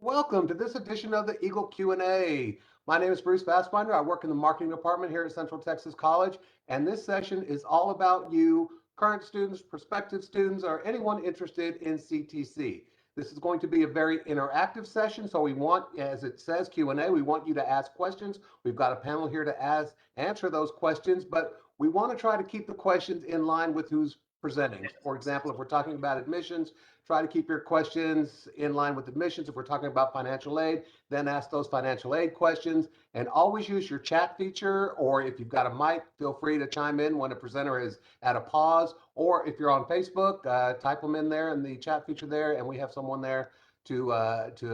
Welcome to this edition of the Eagle Q&A. My name is Bruce Fassbinder. I work in the marketing department here at Central Texas College, and this session is all about you, current students, prospective students, or anyone interested in CTC. This is going to be a very interactive session, so we want, as it says Q&A, we want you to ask questions. We've got a panel here to answer those questions, but we want to try to keep the questions in line with who's presenting. For example, if we're talking about admissions, try to keep your questions in line with admissions. If we're talking about financial aid, then ask those financial aid questions, and always use your chat feature, or if you've got a mic, feel free to chime in when a presenter is at a pause, or if you're on Facebook, type them in there in the chat feature there, and we have someone there to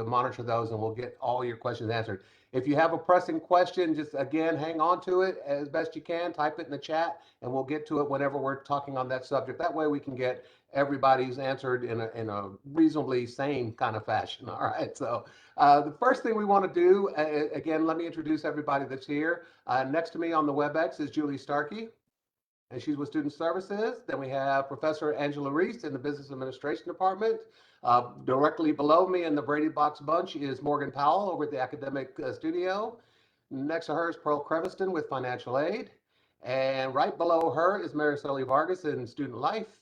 monitor those, and we'll get all your questions answered. If you have a pressing question, just again, hang on to it as best you can, type it in the chat, and we'll get to it whenever we're talking on that subject. That way we can get everybody's answered in a reasonably sane kind of fashion. All right. So the first thing we want to do, again, let me introduce everybody that's here. Next to me on the WebEx is Julie Starkey, and she's with Student Services. Then we have Professor Angela Reese in the Business Administration Department. Directly below me in the Brady Box bunch is Morgan Powell over at the Academic Studio. Next to her is Pearl Creviston with Financial Aid. And right below her is Mariceli Vargas in Student Life.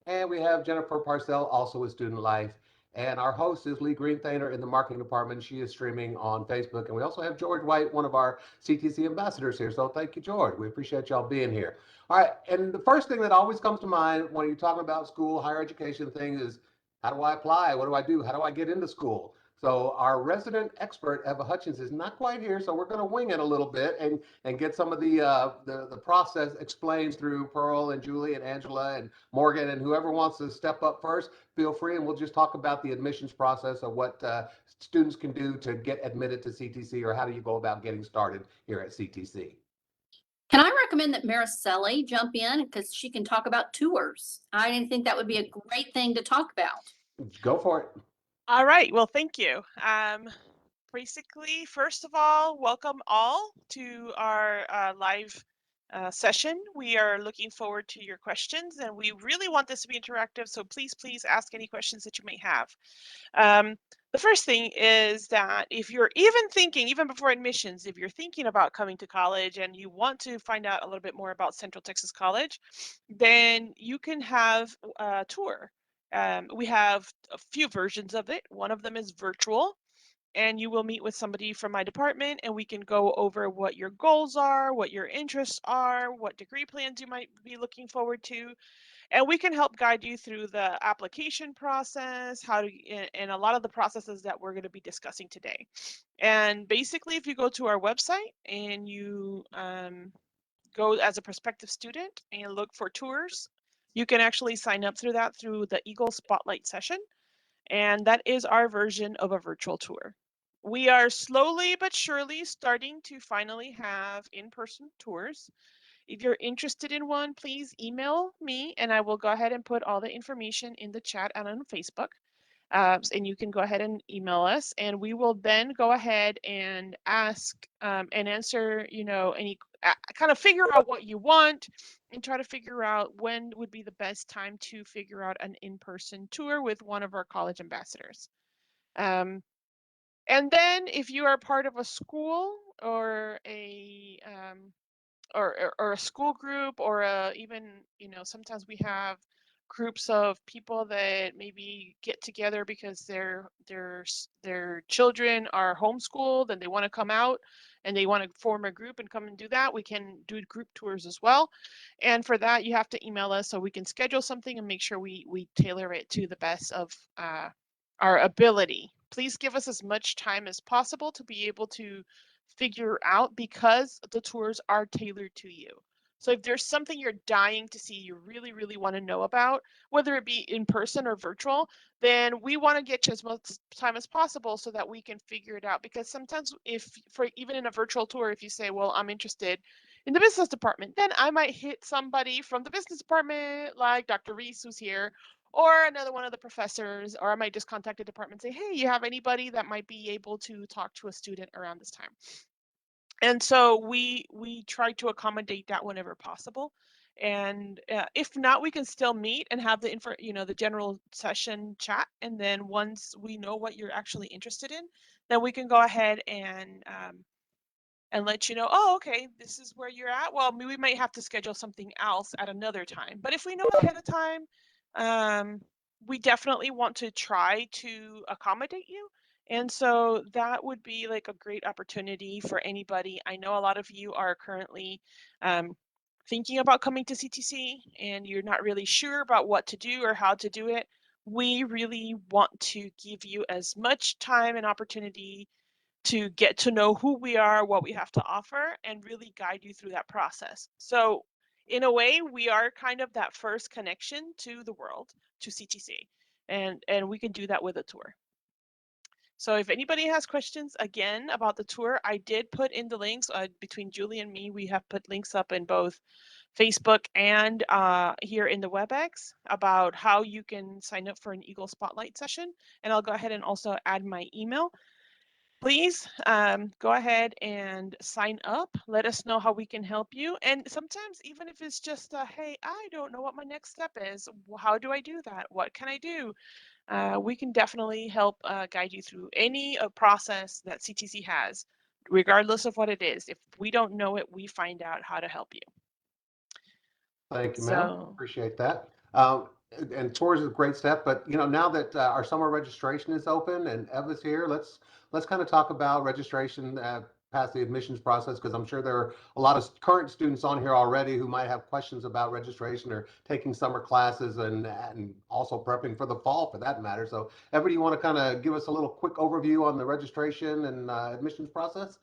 And we have Jennifer Parcell also with Student Life. And our host is Lee Greenthaner in the marketing department. She is streaming on Facebook. And we also have George White, one of our CTC ambassadors here. So thank you, George. We appreciate y'all being here. All right. And the first thing that always comes to mind when you're talking about school, higher education thing is, how do I apply? What do I do? How do I get into school? So our resident expert, Eva Hutchins, is not quite here, so we're going to wing it a little bit and get some of the process explained through Pearl and Julie and Angela and Morgan, and whoever wants to step up first, feel free, and we'll just talk about the admissions process of what students can do to get admitted to CTC, or how do you go about getting started here at CTC. Can I recommend that Mariceli jump in because she can talk about tours? I think that would be a great thing to talk about. Go for it. All right. Well, thank you. Basically, first of all, welcome all to our live session. We are looking forward to your questions, and we really want this to be interactive, so please ask any questions that you may have. The first thing is that if you're even before admissions, if you're thinking about coming to college and you want to find out a little bit more about Central Texas College, then you can have a tour. We have a few versions of it. One of them is virtual, and you will meet with somebody from my department, and we can go over what your goals are, what your interests are, what degree plans you might be looking forward to, and we can help guide you through the application process, and a lot of the processes that we're going to be discussing today. And basically, if you go to our website and you go as a prospective student and look for tours, you can actually sign up through the Eagle Spotlight session, and that is our version of a virtual tour. We are slowly but surely starting to finally have in-person tours. If you're interested in one, please email me and I will go ahead and put all the information in the chat and on Facebook. And you can go ahead and email us, and we will then go ahead and ask and answer, any kind of figure out what you want and try to figure out when would be the best time to figure out an in-person tour with one of our college ambassadors. And then if you are part of a school or a or a school group, or even, sometimes we have groups of people that maybe get together because their children are homeschooled and they want to come out and they want to form a group and come and do that. We can do group tours as well. And for that, you have to email us so we can schedule something and make sure we tailor it to the best of our ability. Please give us as much time as possible to be able to figure out, because the tours are tailored to you. So if there's something you're dying to see, you really, really want to know about, whether it be in person or virtual, then we want to get you as much time as possible so that we can figure it out. Because sometimes even in a virtual tour, if you say, well, I'm interested in the business department, then I might hit somebody from the business department, like Dr. Reese, who's here, or another one of the professors, or I might just contact the department and say, hey, you have anybody that might be able to talk to a student around this time? And so we try to accommodate that whenever possible. And if not, we can still meet and have the the general session chat. And then once we know what you're actually interested in, then we can go ahead and let you know, oh, okay, this is where you're at. Well, we might have to schedule something else at another time. But if we know ahead of time, we definitely want to try to accommodate you. And so that would be like a great opportunity for anybody. I know a lot of you are currently thinking about coming to CTC and you're not really sure about what to do or how to do it. We really want to give you as much time and opportunity to get to know who we are, what we have to offer, and really guide you through that process. So, in a way, we are kind of that first connection to the world, to CTC, and we can do that with a tour. So, if anybody has questions again about the tour, I did put in the links between Julie and me. We have put links up in both Facebook and here in the WebEx about how you can sign up for an Eagle Spotlight session. And I'll go ahead and also add my email. Please go ahead and sign up. Let us know how we can help you. And sometimes, even if it's just, hey, I don't know what my next step is. How do I do that? What can I do? We can definitely help guide you through any process that CTC has, regardless of what it is. If we don't know it, we find out how to help you. Thank you, ma'am. So, Appreciate that. And tours is a great step, but now that our summer registration is open and Eva's here, let's kind of talk about registration past the admissions process, because I'm sure there are a lot of current students on here already who might have questions about registration or taking summer classes and also prepping for the fall for that matter. So Eva, do you want to kind of give us a little quick overview on the registration and admissions process?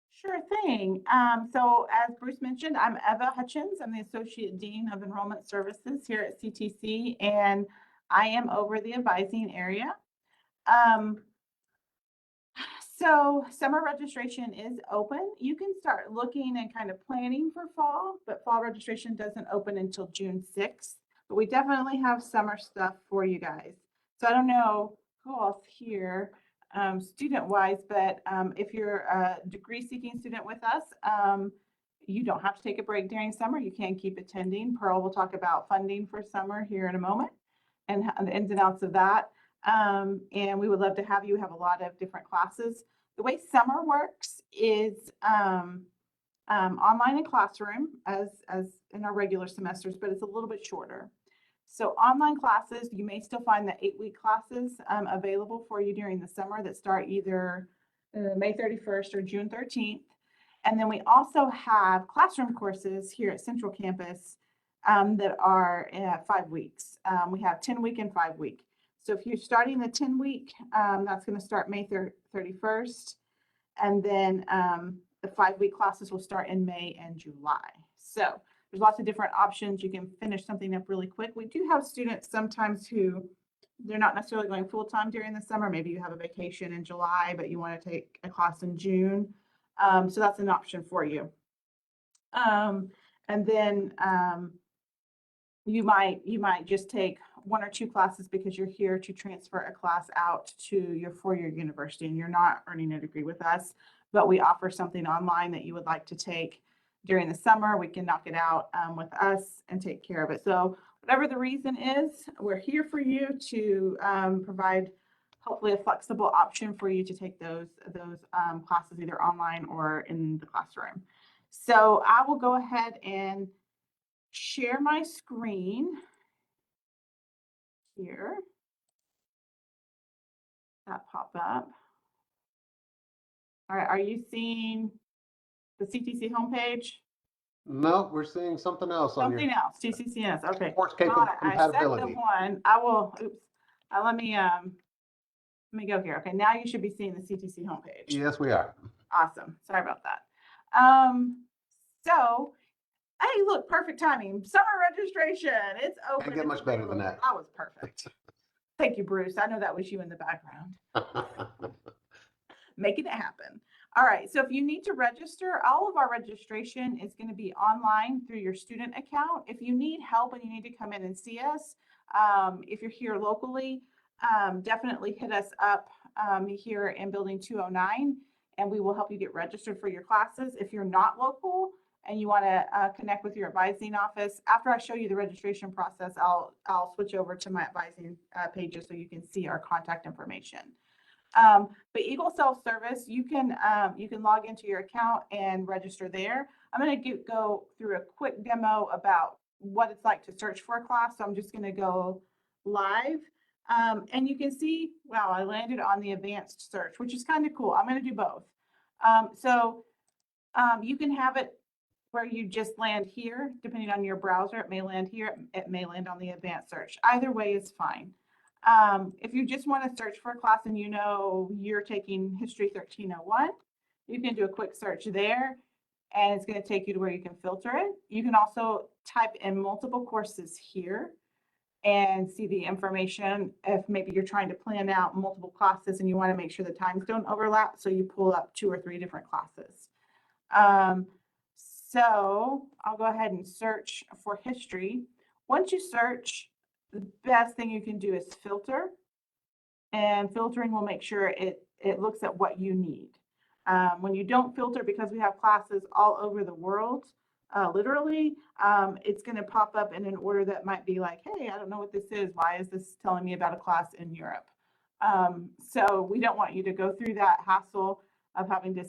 Sure thing. So as Bruce mentioned, I'm Eva Hutchins. I'm the Associate Dean of Enrollment Services here at CTC, and I am over the advising area. So summer registration is open. You can start looking and kind of planning for fall, but fall registration doesn't open until June 6th. But we definitely have summer stuff for you guys. So I don't know who else here student-wise, but if you're a degree-seeking student with us, you don't have to take a break during summer. You can keep attending. Pearl will talk about funding for summer here in a moment and the ins and outs of that. And we would love to have you. Have a lot of different classes. The way summer works is online in classroom as in our regular semesters, but it's a little bit shorter. So online classes, you may still find the 8-week classes available for you during the summer that start either May 31st or June 13th. And then we also have classroom courses here at Central Campus that are 5 weeks. We have 10-week and 5-week. So if you're starting the 10-week, that's going to start May 31st. And then the 5-week classes will start in May and July. So there's lots of different options. You can finish something up really quick. We do have students sometimes who they're not necessarily going full-time during the summer. Maybe you have a vacation in July, but you want to take a class in June. So that's an option for you. And then you might just take 1 or 2 classes because you're here to transfer a class out to your 4-year university and you're not earning a degree with us, but we offer something online that you would like to take during the summer. We can knock it out with us and take care of it. So whatever the reason is, we're here for you to provide hopefully a flexible option for you to take those classes either online or in the classroom. So I will go ahead and share my screen here. That pop up. All right, are you seeing the CTC homepage? No, we're seeing something else on Something else, TCCS, okay. course I set the compatibility. one, I will, oops, let me go here. Okay, now you should be seeing the CTC homepage. Yes, we are. Awesome, sorry about that. So, hey, look, perfect timing. Summer registration, it's open. Can't get much better than that. That was perfect. Thank you, Bruce. I know that was you in the background. Making it happen. All right, so if you need to register, all of our registration is going to be online through your student account. If you need help and you need to come in and see us, if you're here locally, definitely hit us up here in building 209 and we will help you get registered for your classes. If you're not local and you want to connect with your advising office, after I show you the registration process, I'll switch over to my advising pages so you can see our contact information. But Eagle Self-Service, you can log into your account and register there. I'm going to go through a quick demo about what it's like to search for a class. So I'm just going to go live. And you can see, wow, I landed on the advanced search, which is kind of cool. I'm going to do both. You can have it where you just land here, depending on your browser. It may land here, it may land on the advanced search. Either way is fine. If you just want to search for a class and you know you're taking History 1301, you can do a quick search there, and it's going to take you to where you can filter it. You can also type in multiple courses here and see the information. If maybe you're trying to plan out multiple classes and you want to make sure the times don't overlap, so you pull up 2 or 3 different classes. So I'll go ahead and search for history. Once you search, the best thing you can do is filter, and filtering will make sure it looks at what you need. When you don't filter, because we have classes all over the world, literally, it's going to pop up in an order that might be like, hey, I don't know what this is. Why is this telling me about a class in Europe? So we don't want you to go through that hassle of having to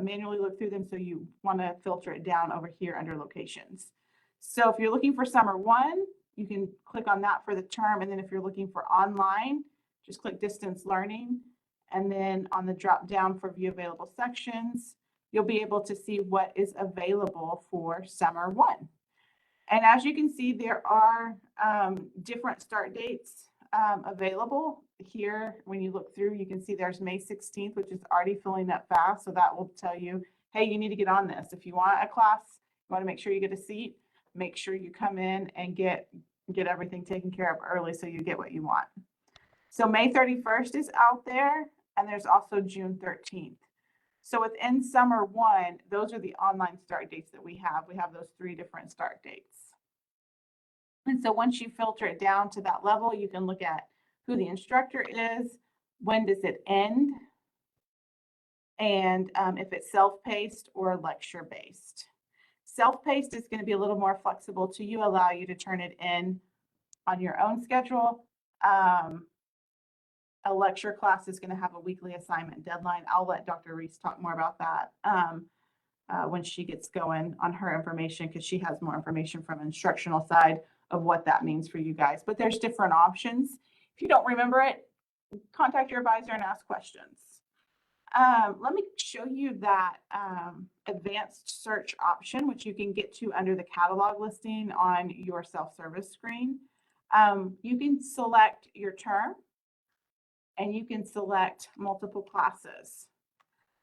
manually look through them. So you want to filter it down over here under locations. So if you're looking for summer 1, you can click on that for the term. And then if you're looking for online, just click distance learning. And then on the drop down for view available sections, you'll be able to see what is available for summer 1. And as you can see, there are different start dates available here. When you look through, you can see there's May 16th, which is already filling up fast. So that will tell you, hey, you need to get on this. If you want a class, you want to make sure you get a seat, make sure you come in and get everything taken care of early so you get what you want. So May 31st is out there, and there's also June 13th. So within summer 1, those are the online start dates that we have. We have those 3 different start dates. And so once you filter it down to that level, you can look at who the instructor is, when does it end, and if it's self-paced or lecture-based. Self-paced is going to be a little more flexible to you, allow you to turn it in on your own schedule. A lecture class is going to have a weekly assignment deadline. I'll let Dr. Reese talk more about that when she gets going on her information, because she has more information from an instructional side of what that means for you guys. But there's different options. If you don't remember it, contact your advisor and ask questions. Let me show you that advanced search option, which you can get to under the catalog listing on your self-service screen. You can select your term, and you can select multiple classes.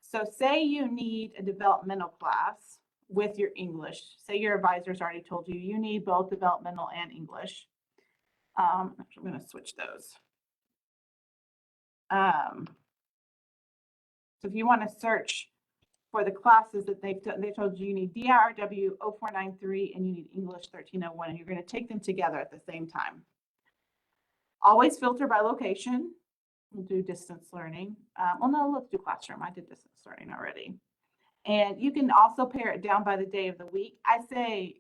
So say you need a developmental class with your English. Say your advisor's already told you you need both developmental and English. I'm going to switch those. So if you want to search for the classes that they told you need DIRW 0493 and you need English 1301, and you're going to take them together at the same time. Always filter by location. We'll do distance learning. Well, no, let's do classroom. I did distance learning already. And you can also pare it down by the day of the week. I say,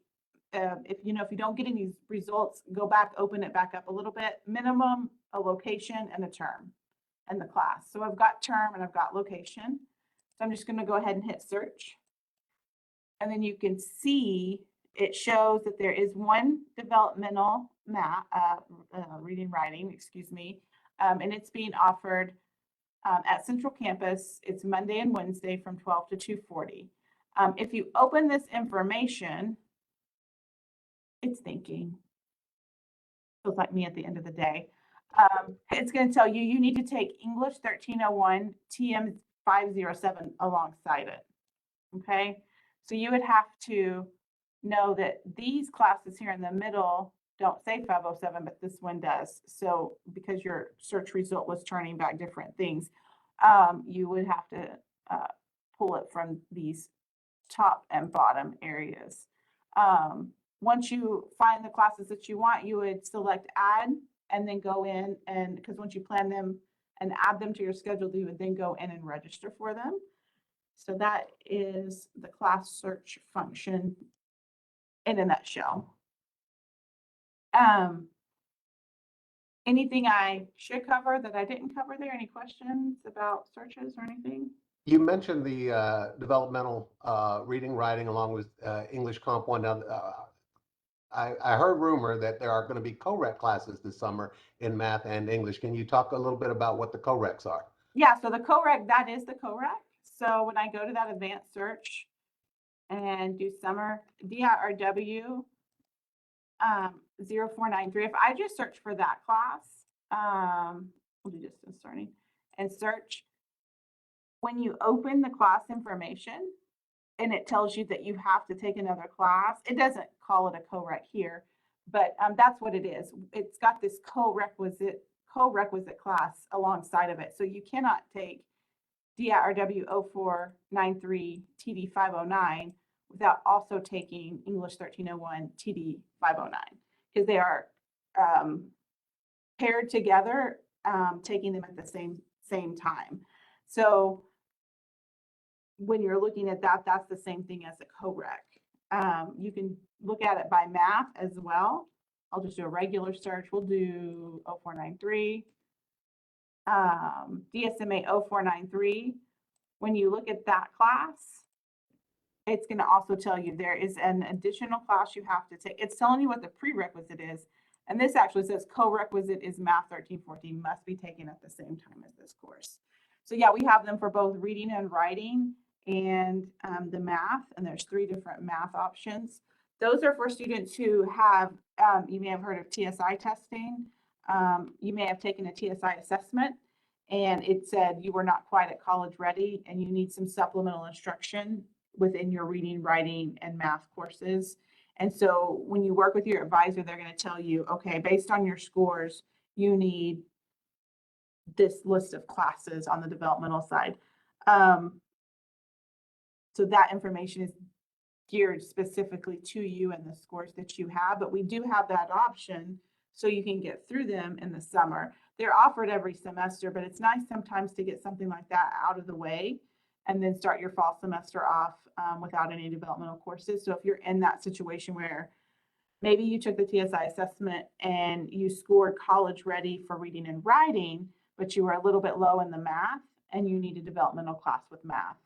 if you don't get any results, go back, open it back up a little bit. Minimum, a location, and a term, and the class. So I've got term and I've got location. So I'm just going to go ahead and hit search. And then you can see it shows that there is one developmental reading, writing, excuse me, and it's being offered at Central Campus. It's Monday and Wednesday from 12 to 2:40. If you open this information, it's thinking. Feels like me at the end of the day. It's going to tell you you need to take English 1301 TM 507 alongside it. Okay, so you would have to know that these classes here in the middle don't say 507, but this one does. So because your search result was turning back different things, you would have to pull it from these top and bottom areas. Once you find the classes that you want, you would select add and then go in, and because once you plan them and add them to your schedule, you would then go in and register for them. So that is the class search function in a nutshell. Anything I should cover that I didn't cover there? Any questions about searches or anything? You mentioned the developmental reading, writing, along with English Comp 1. Now, I heard rumor that there are going to be co-rec classes this summer in math and English. Can you talk a little bit about what the co-recs are? Yeah, so the co-rec, that is the co-rec. So when I go to that advanced search and do summer DIRW 0493, if I just search for that class, we'll do distance learning and search. When you open the class information and it tells you that you have to take another class, it doesn't call it a co-rec here, but that's what it is. It's got this co-requisite class alongside of it. So you cannot take DIRW 0493 TD 509 without also taking English 1301 TD 509, because they are paired together, taking them at the same time. So when you're looking at that, that's the same thing as a co-rec. You can look at it by math as well. I'll just do a regular search. We'll do 0493. DSMA 0493. When you look at that class, it's going to also tell you there is an additional class you have to take. It's telling you what the prerequisite is. And this actually says co-requisite is math 1314 must be taken at the same time as this course. So yeah, we have them for both reading and writing and the math, and there's 3 different math options. Those are for students who have, you may have heard of TSI testing. You may have taken a TSI assessment and it said you were not quite at college ready and you need some supplemental instruction within your reading, writing, and math courses. And so when you work with your advisor, they're going to tell you, okay, based on your scores, you need this list of classes on the developmental side. So that information is geared specifically to you and the scores that you have, but we do have that option so you can get through them in the summer. They're offered every semester, but it's nice sometimes to get something like that out of the way and then start your fall semester off without any developmental courses. So if you're in that situation where maybe you took the TSI assessment and you scored college ready for reading and writing, but you were a little bit low in the math and you need a developmental class with math,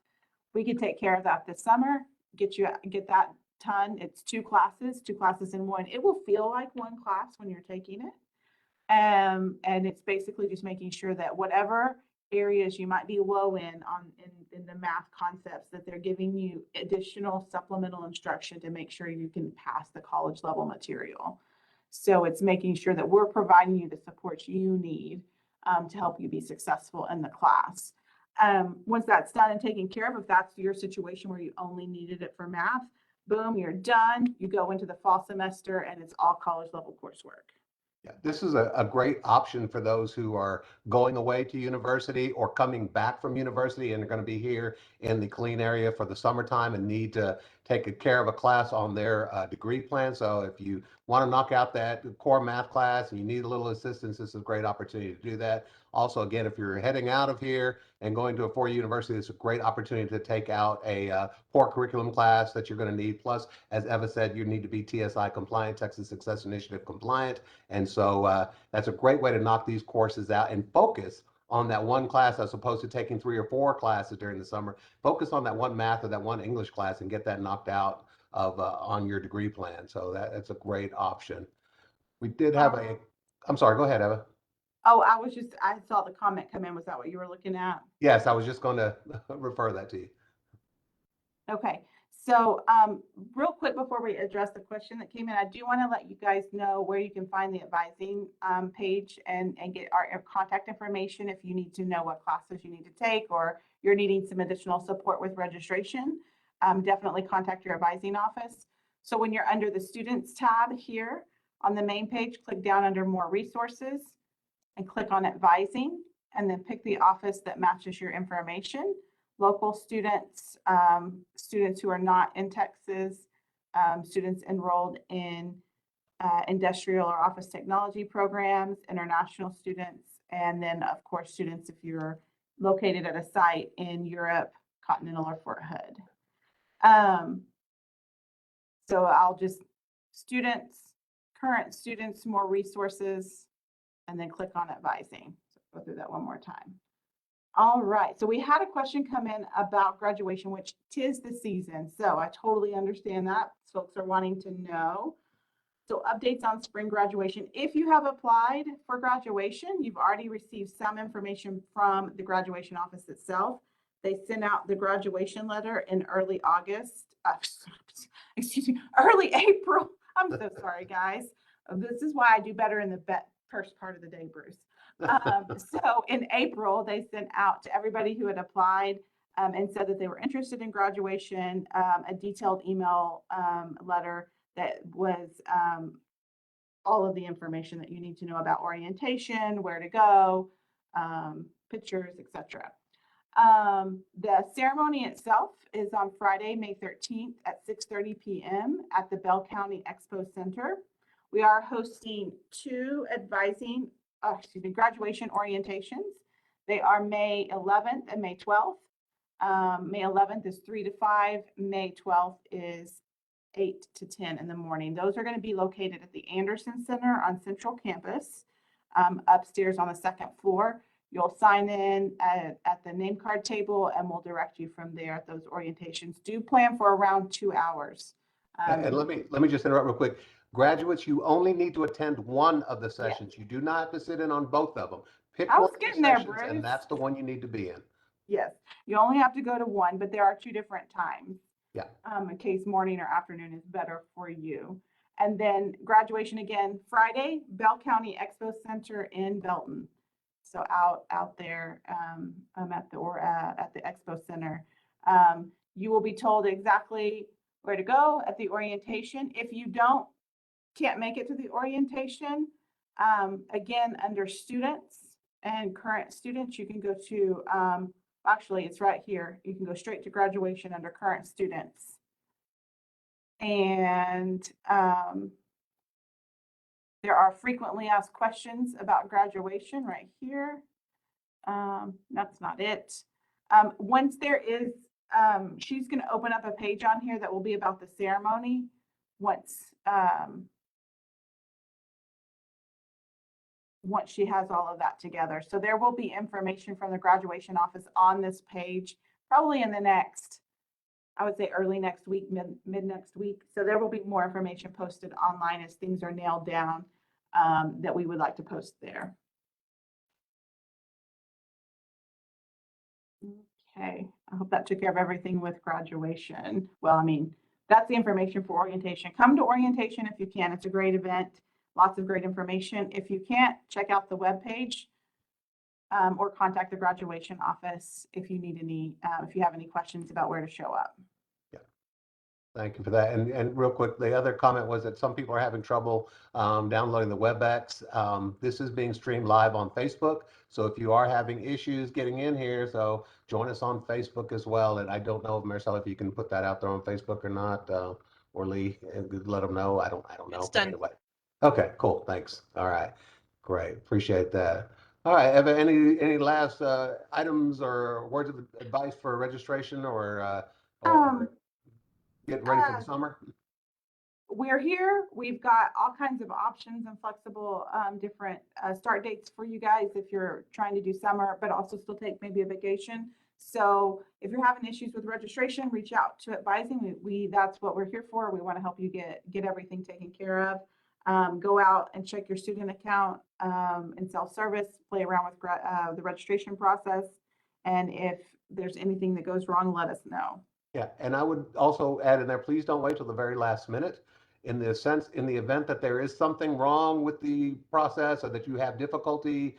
we could take care of that this summer, get that done. It's 2 classes in one. It will feel like one class when you're taking it. And it's basically just making sure that whatever areas you might be low in the math concepts, that they're giving you additional supplemental instruction to make sure you can pass the college level material. So it's making sure that we're providing you the support you need to help you be successful in the class. Once that's done and taken care of, if that's your situation where you only needed it for math, boom, you're done. You go into the fall semester and it's all college level coursework. Yeah, this is a great option for those who are going away to university or coming back from university and are going to be here in the Killeen area for the summertime and need to take care of a class on their degree plan. So if you want to knock out that core math class and you need a little assistance, this is a great opportunity to do that. Also, again, if you're heading out of here and going to a 4-year university, it's a great opportunity to take out a core curriculum class that you're going to need. Plus, as Eva said, you need to be TSI compliant, Texas Success Initiative compliant. And so that's a great way to knock these courses out and focus on that one class as opposed to taking 3 or 4 classes during the summer. Focus on that one math or that one English class and get that knocked out of on your degree plan. So that's a great option. We did have I'm sorry, go ahead, Eva. Oh, I saw the comment come in. Was that what you were looking at? Yes, I was just going to refer that to you. Okay, so real quick before we address the question that came in, I do want to let you guys know where you can find the advising page and get our contact information if you need to know what classes you need to take or you're needing some additional support with registration. Definitely contact your advising office. So when you're under the Students tab here on the main page, click down under More Resources and click on Advising, and then pick the office that matches your information. Local students, students who are not in Texas, students enrolled in industrial or office technology programs, international students, and then of course students if you're located at a site in Europe, Continental or Fort Hood. So I'll just students, current students, more resources, and then click on advising. So go through that one more time. All right, so we had a question come in about graduation, which 'tis the season. So I totally understand that. Folks are wanting to know. So updates on spring graduation. If you have applied for graduation, you've already received some information from the graduation office itself. They sent out the graduation letter in early August, excuse me, early April. I'm so sorry, guys. This is why I do better in the first part of the day, Bruce. So in April, they sent out to everybody who had applied and said that they were interested in graduation, a detailed email letter that was all of the information that you need to know about orientation, where to go, pictures, etc. The ceremony itself is on Friday, May 13th at 6:30 p.m. at the Bell County Expo Center. We are hosting two graduation orientations. They are May 11th and May 12th. May 11th is 3 to 5. May 12th is 8 to 10 in the morning. Those are going to be located at the Anderson Center on Central Campus, upstairs on the second floor. You'll sign in at the name card table and we'll direct you from there at those orientations. Do plan for around 2 hours. And let me just interrupt real quick. Graduates, you only need to attend one of the sessions. You do not have to sit in on both of them. Pick I one was of the getting there, sessions, Bruce. and that's the one you need to be in. Yes, you only have to go to one, but there are two different times. Yeah. In case morning or afternoon is better for you. And then graduation again, Friday, Bell County Expo Center in Belton. So out there at the Expo Center. You will be told exactly where to go at the orientation. If you can't make it to the orientation, again, under students and current students, you can go to, actually it's right here. You can go straight to graduation under current students. And there are frequently asked questions about graduation right here. That's not it. Once there is, she's going to open up a page on here that will be about the ceremony once she has all of that together. So there will be information from the graduation office on this page, probably in the next, I would say early next week, mid next week. So there will be more information posted online as things are nailed down that we would like to post there. Okay, I hope that took care of everything with graduation. Well, I mean, that's the information for orientation. Come to orientation if you can. It's a great event. Lots of great information. If you can't, check out the webpage or contact the graduation office if you need any, if you have any questions about where to show up. Yeah, thank you for that. And real quick, the other comment was that some people are having trouble downloading the WebEx. This is being streamed live on Facebook. So if you are having issues getting in here, so join us on Facebook as well. And I don't know, Marcella, if you can put that out there on Facebook or not, or Lee, let them know. I don't know. It's But done. anyway. Okay, cool. Thanks. All right, great. Appreciate that. All right, Eva, any last items or words of advice for registration or getting ready for the summer? We're here. We've got all kinds of options and flexible different start dates for you guys if you're trying to do summer, but also still take maybe a vacation. So if you're having issues with registration, reach out to advising. That's what we're here for. We want to help you get everything taken care of. Go out and check your student account and self-service, play around with the registration process. And if there's anything that goes wrong, let us know. Yeah, and I would also add in there, please don't wait till the very last minute. In the event that there is something wrong with the process or that you have difficulty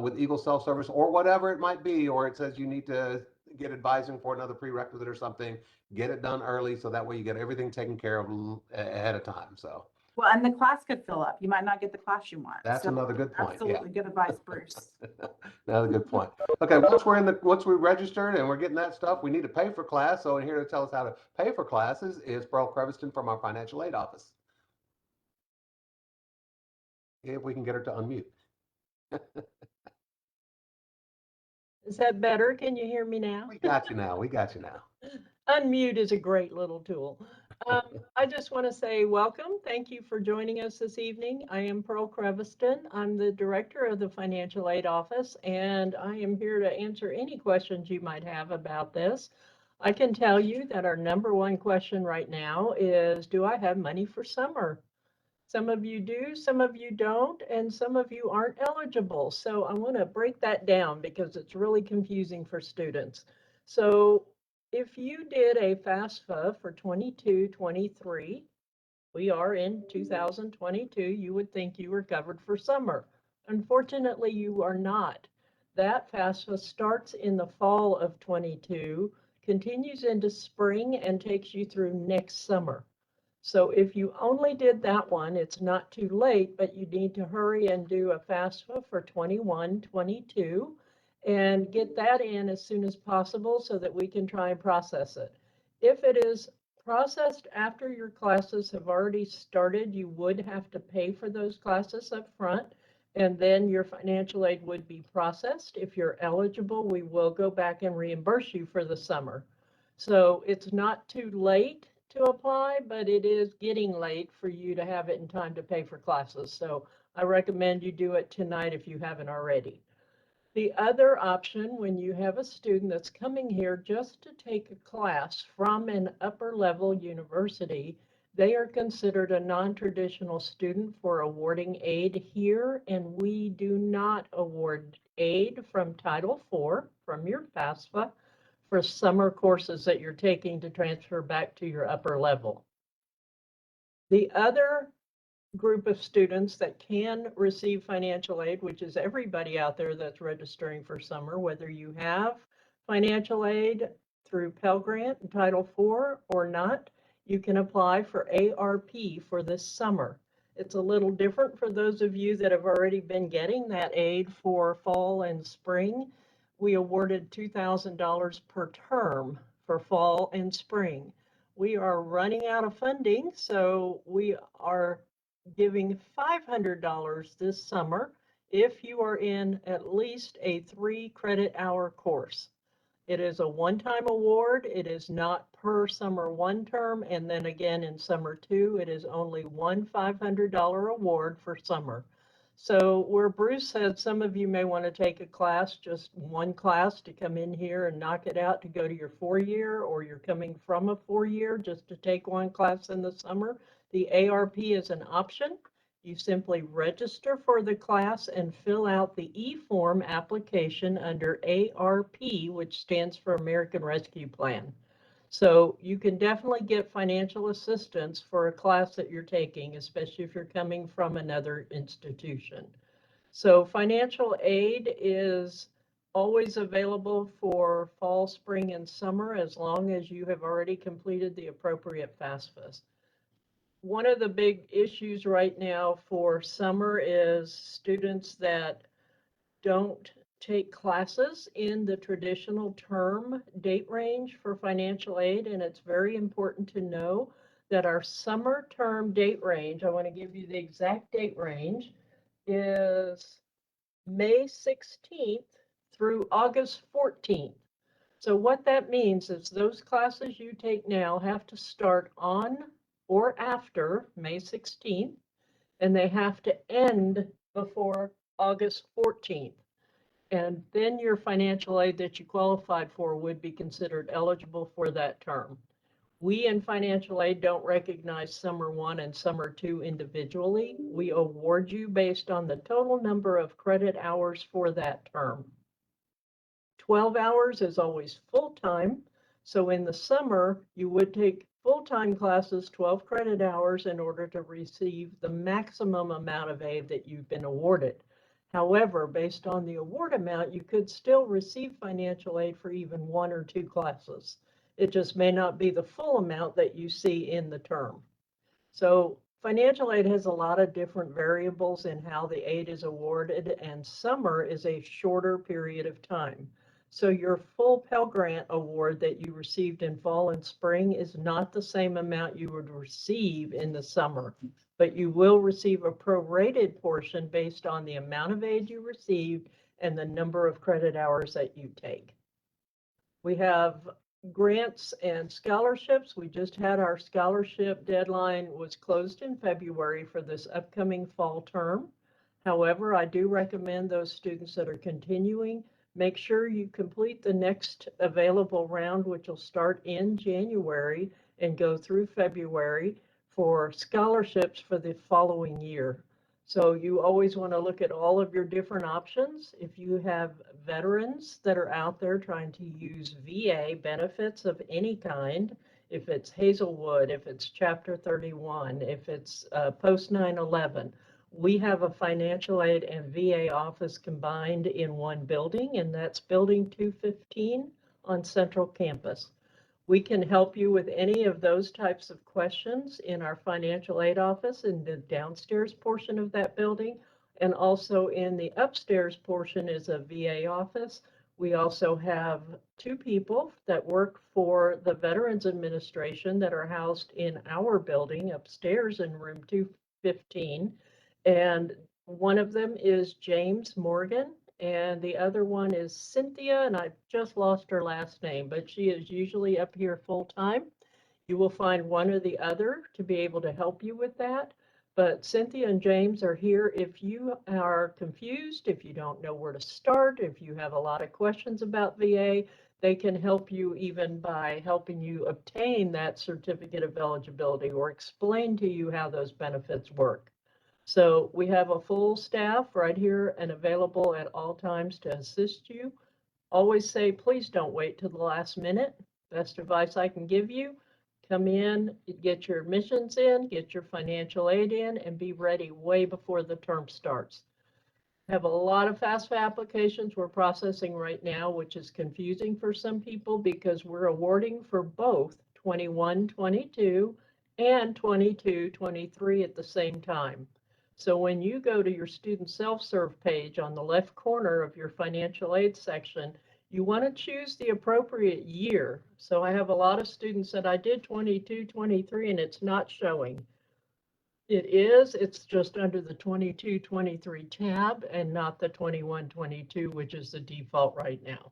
with Eagle self-service or whatever it might be, or it says you need to get advising for another prerequisite or something, get it done early so that way you get everything taken care of ahead of time. So. Well, and the class could fill up. You might not get the class you want. That's another good point. Absolutely, good advice, Bruce. Another good point. Okay, once we registered and we're getting that stuff, we need to pay for class. So here to tell us how to pay for classes is Pearl Creviston from our financial aid office. If we can get her to unmute. Is that better? Can you hear me now? We got you now. We got you now. Unmute is a great little tool. I just want to say welcome. Thank you for joining us this evening. I am Pearl Creviston. I'm the director of the Financial Aid Office, and I am here to answer any questions you might have about this. I can tell you that our number one question right now is, do I have money for summer? Some of you do, some of you don't, and some of you aren't eligible. So I want to break that down because it's really confusing for students. So if you did a FAFSA for 22-23, we are in 2022, you would think you were covered for summer. Unfortunately, you are not. That FAFSA starts in the fall of 22, continues into spring, and takes you through next summer. So if you only did that one, it's not too late, but you need to hurry and do a FAFSA for 21-22 and get that in as soon as possible so that we can try and process it. If it is processed after your classes have already started, you would have to pay for those classes up front, and then your financial aid would be processed. If you're eligible, we will go back and reimburse you for the summer. So it's not too late to apply, but it is getting late for you to have it in time to pay for classes. So I recommend you do it tonight if you haven't already. The other option, when you have a student that's coming here just to take a class from an upper level university, they are considered a non-traditional student for awarding aid here, and we do not award aid from Title IV, from your FAFSA, for summer courses that you're taking to transfer back to your upper level. The other group of students that can receive financial aid, which is everybody out there that's registering for summer, whether you have financial aid through Pell Grant and Title IV or not, you can apply for ARP for this summer. It's a little different for those of you that have already been getting that aid for fall and spring. We awarded $2,000 per term for fall and spring. We are running out of funding, so we are giving $500 this summer if you are in at least a 3 credit hour course. It is a one-time award. It is not per summer one term, and then again in summer two, it is only one $500 award for summer. So where Bruce said some of you may want to take a class, just one class to come in here and knock it out to go to your 4-year, or you're coming from a 4-year just to take one class in the summer, the ARP is an option. You simply register for the class and fill out the e-form application under ARP, which stands for American Rescue Plan. So you can definitely get financial assistance for a class that you're taking, especially if you're coming from another institution. So financial aid is always available for fall, spring, and summer, as long as you have already completed the appropriate FAFSAs. One of the big issues right now for summer is students that don't take classes in the traditional term date range for financial aid, and it's very important to know that our summer term date range, I want to give you the exact date range, is May 16th through August 14th. So what that means is those classes you take now have to start on or after May 16th, and they have to end before August 14th. And then your financial aid that you qualified for would be considered eligible for that term. We in financial aid don't recognize summer 1 and summer 2 individually. We award you based on the total number of credit hours for that term. 12 hours is always full-time. So in the summer, you would take full-time classes, 12 credit hours, in order to receive the maximum amount of aid that you've been awarded. However, based on the award amount, you could still receive financial aid for even 1 or 2 classes. It just may not be the full amount that you see in the term. So financial aid has a lot of different variables in how the aid is awarded, and summer is a shorter period of time. So your full Pell Grant award that you received in fall and spring is not the same amount you would receive in the summer, but you will receive a prorated portion based on the amount of aid you received and the number of credit hours that you take. We have grants and scholarships. We just had our scholarship deadline was closed in February for this upcoming fall term. However, I do recommend those students that are continuing, make sure you complete the next available round, which will start in January and go through February for scholarships for the following year. So you always want to look at all of your different options. If you have veterans that are out there trying to use VA benefits of any kind, if it's Hazelwood, if it's Chapter 31, if it's post 9/11, we have a financial aid and VA office combined in one building, and that's Building 215 on Central Campus. We can help you with any of those types of questions in our financial aid office in the downstairs portion of that building. And also in the upstairs portion is a VA office. We also have 2 people that work for the Veterans Administration that are housed in our building upstairs in room 215. And one of them is James Morgan, and the other one is Cynthia, and I just lost her last name, but she is usually up here full time. You will find one or the other to be able to help you with that. But Cynthia and James are here if you are confused, if you don't know where to start, if you have a lot of questions about VA, they can help you even by helping you obtain that certificate of eligibility or explain to you how those benefits work. So we have a full staff right here and available at all times to assist you. Always say, please don't wait till the last minute. Best advice I can give you, come in, get your admissions in, get your financial aid in, and be ready way before the term starts. Have a lot of FAFSA applications we're processing right now, which is confusing for some people because we're awarding for both 21-22 and 22-23 at the same time. So when you go to your student self-serve page on the left corner of your financial aid section, you want to choose the appropriate year. So I have a lot of students that I did 22-23 and it's not showing. It's just under the 22-23 tab and not the 21-22, which is the default right now.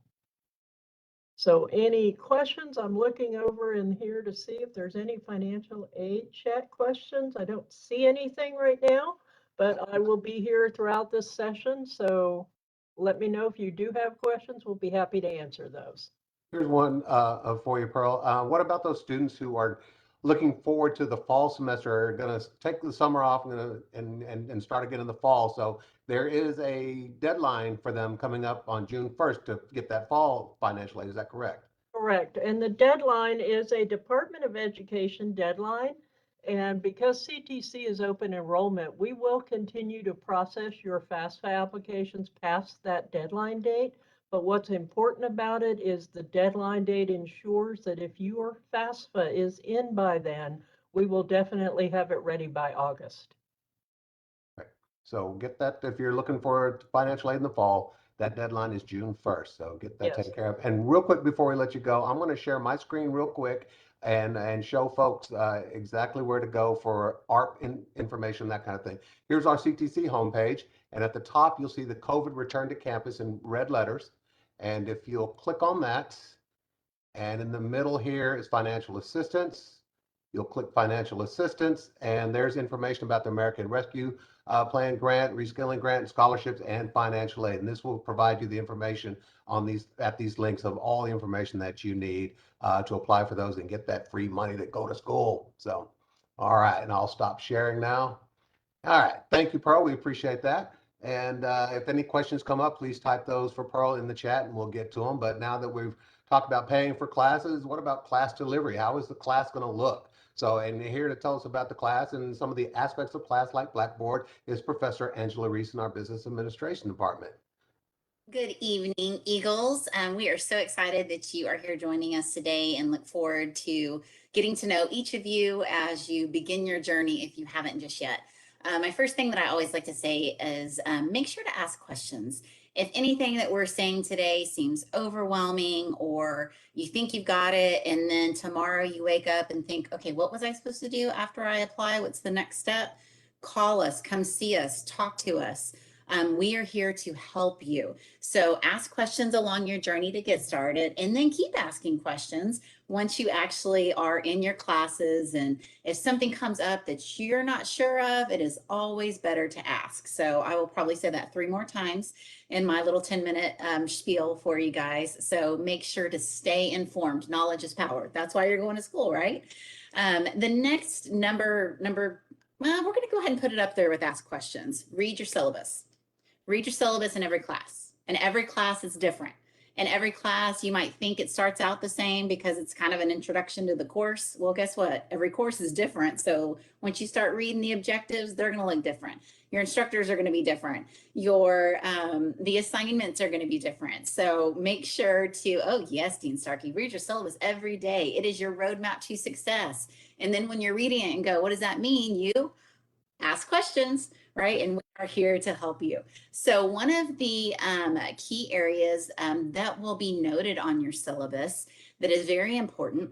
So any questions? I'm looking over in here to see if there's any financial aid chat questions. I don't see anything right now, but I will be here throughout this session. So let me know if you do have questions. We'll be happy to answer those. Here's one for you, Pearl. What about those students who are looking forward to the fall semester, are going to take the summer off and start again in the fall? So there is a deadline for them coming up on June 1st to get that fall financial aid. Is that correct? Correct. And the deadline is a Department of Education deadline. And because CTC is open enrollment, we will continue to process your FAFSA applications past that deadline date. But what's important about it is the deadline date ensures that if your FAFSA is in by then, we will definitely have it ready by August. Right. So get that, if you're looking for financial aid in the fall, that deadline is June 1st. So get that taken care of. And real quick before we let you go, I'm going to share my screen real quick and show folks exactly where to go for ARP information, that kind of thing. Here's our CTC homepage. And at the top, you'll see the COVID return to campus in red letters. And if you'll click on that, and in the middle here is financial assistance. You'll click financial assistance, and there's information about the American Rescue Plan grant, reskilling grant, scholarships, and financial aid. And this will provide you the information on these links of all the information that you need to apply for those and get that free money to go to school. So, all right, and I'll stop sharing now. All right, thank you, Pearl. We appreciate that. And if any questions come up, please type those for Pearl in the chat and we'll get to them. But now that we've talked about paying for classes, what about class delivery? How is the class going to look? So, and here to tell us about the class and some of the aspects of class like Blackboard is Professor Angela Reese in our Business Administration Department. Good evening, Eagles. We are so excited that you are here joining us today and look forward to getting to know each of you as you begin your journey if you haven't just yet. My first thing that I always like to say is make sure to ask questions. If anything that we're saying today seems overwhelming or you think you've got it, and then tomorrow you wake up and think, okay, what was I supposed to do after I apply? What's the next step? Call us, come see us, talk to us. We are here to help you. So ask questions along your journey to get started, and then keep asking questions once you actually are in your classes. And if something comes up that you're not sure of, it is always better to ask. So I will probably say that 3 more times in my little 10-minute spiel for you guys. So make sure to stay informed. Knowledge is power. That's why you're going to school, right? The next number, well, we're going to go ahead and put it up there with ask questions. Read your syllabus. Read your syllabus in every class, and every class is different. In every class, you might think it starts out the same because it's kind of an introduction to the course. Well, guess what? Every course is different. So once you start reading the objectives, they're going to look different. Your instructors are going to be different. The assignments are going to be different. So make sure to, oh yes, Dean Starkey, read your syllabus every day. It is your roadmap to success. And then when you're reading it and go, what does that mean? You ask questions, right? And we are here to help you. So one of the key areas that will be noted on your syllabus that is very important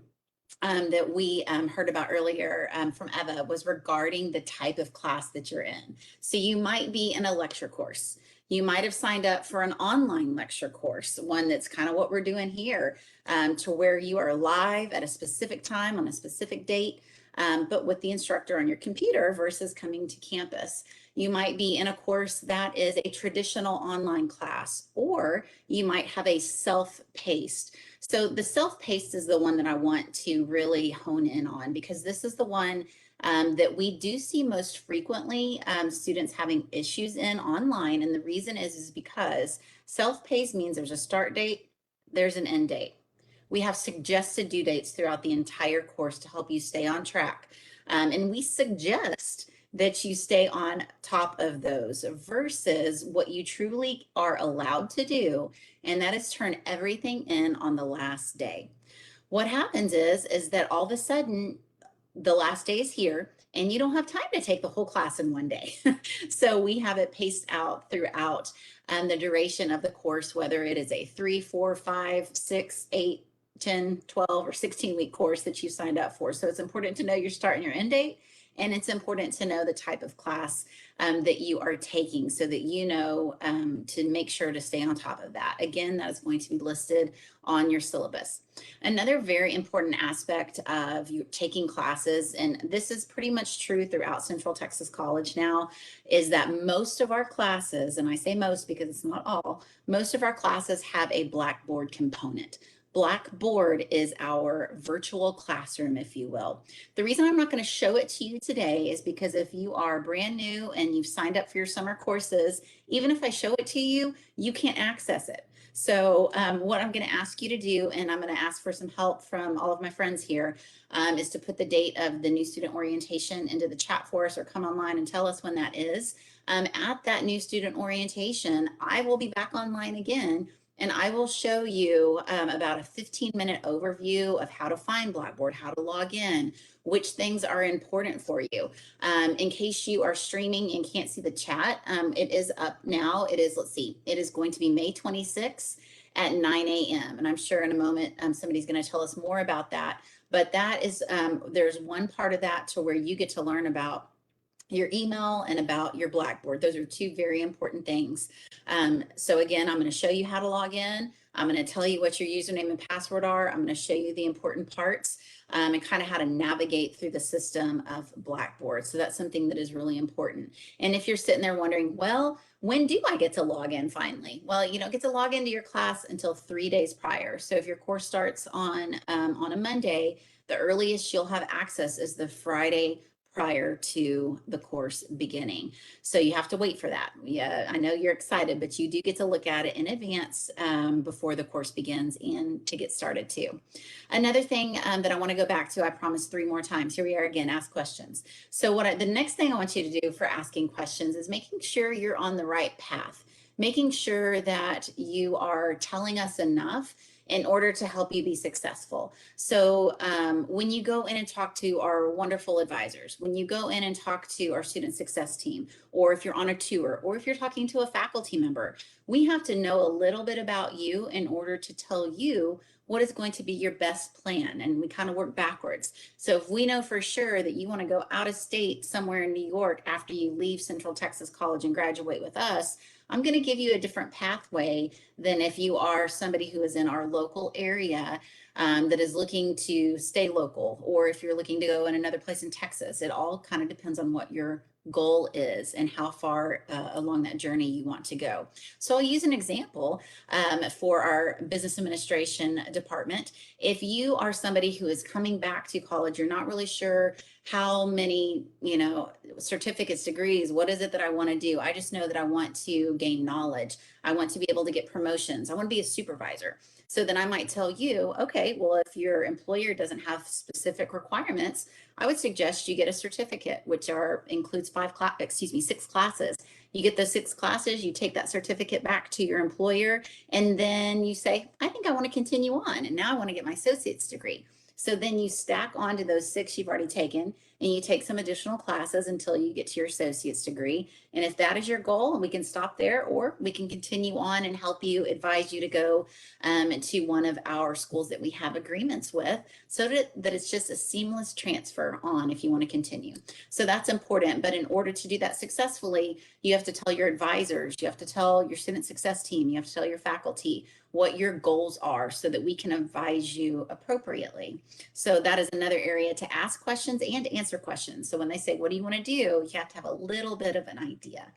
that we heard about earlier from Eva was regarding the type of class that you're in. So you might be in a lecture course. You might have signed up for an online lecture course, one that's kind of what we're doing here, to where you are live at a specific time on a specific date, but with the instructor on your computer versus coming to campus. You might be in a course that is a traditional online class, or you might have a self-paced. So the self-paced is the one that I want to really hone in on, because this is the one that we do see most frequently students having issues in online. And the reason is because self-paced means there's a start date, there's an end date. We have suggested due dates throughout the entire course to help you stay on track. And we suggest that you stay on top of those versus what you truly are allowed to do, and that is turn everything in on the last day. What happens is that all of a sudden the last day is here and you don't have time to take the whole class in one day. So we have it paced out throughout the duration of the course, whether it is a 3, 4, 5, 6, 8, 10, 12, or 16-week course that you signed up for. So it's important to know your start and your end date. And it's important to know the type of class that you are taking so that you know to make sure to stay on top of that. Again, that is going to be listed on your syllabus. Another very important aspect of you taking classes, and this is pretty much true throughout Central Texas College now, is that most of our classes, and I say most because it's not all, most of our classes have a Blackboard component. Blackboard is our virtual classroom, if you will. The reason I'm not going to show it to you today is because if you are brand new and you've signed up for your summer courses, even if I show it to you, you can't access it. So what I'm going to ask you to do, and I'm going to ask for some help from all of my friends here, is to put the date of the new student orientation into the chat for us, or come online and tell us when that is. At that new student orientation, I will be back online again, and I will show you about a 15-minute overview of how to find Blackboard, how to log in, which things are important for you. In case you are streaming and can't see the chat, it is up now. It is, let's see, it is going to be May 26th at 9 a.m. And I'm sure in a moment somebody's going to tell us more about that. But that is, there's one part of that to where you get to learn about your email and about your Blackboard. Those are two very important things. So again, I'm going to show you how to log in. I'm going to tell you what your username and password are. I'm going to show you the important parts and kind of how to navigate through the system of Blackboard. So that's something that is really important. And if you're sitting there wondering, well, when do I get to log in finally? Well, you don't get to log into your class until 3 days prior. So if your course starts on a Monday, the earliest you'll have access is the Friday prior to the course beginning. So you have to wait for that. Yeah, I know you're excited, but you do get to look at it in advance before the course begins and to get started too. Another thing that I want to go back to, I promised 3 more times. Here we are again, ask questions. So the next thing I want you to do for asking questions is making sure you're on the right path, making sure that you are telling us enough in order to help you be successful. So when you go in and talk to our wonderful advisors, when you go in and talk to our student success team, or if you're on a tour, or if you're talking to a faculty member, we have to know a little bit about you in order to tell you what is going to be your best plan? And we kind of work backwards. So if we know for sure that you want to go out of state somewhere in New York after you leave Central Texas College and graduate with us, I'm going to give you a different pathway than if you are somebody who is in our local area that is looking to stay local, or if you're looking to go in another place in Texas. It all kind of depends on what your goal is and how far along that journey you want to go. So I'll use an example for our business administration department. If you are somebody who is coming back to college, you're not really sure how many, certificates, degrees, what is it that I want to do? I just know that I want to gain knowledge. I want to be able to get promotions. I want to be a supervisor. So then I might tell you, okay, well, if your employer doesn't have specific requirements, I would suggest you get a certificate, which includes 6 classes. You get those 6 classes, you take that certificate back to your employer, and then you say, I think I want to continue on, and now I want to get my associate's degree. So then you stack onto those 6 you've already taken, and you take some additional classes until you get to your associate's degree. And if that is your goal, we can stop there, or we can continue on and help you, advise you to go to one of our schools that we have agreements with, so that it's just a seamless transfer on if you want to continue. So that's important. But in order to do that successfully, you have to tell your advisors, you have to tell your student success team, you have to tell your faculty what your goals are so that we can advise you appropriately. So that is another area to ask questions and answer questions. So when they say, what do you want to do? You have to have a little bit of an idea.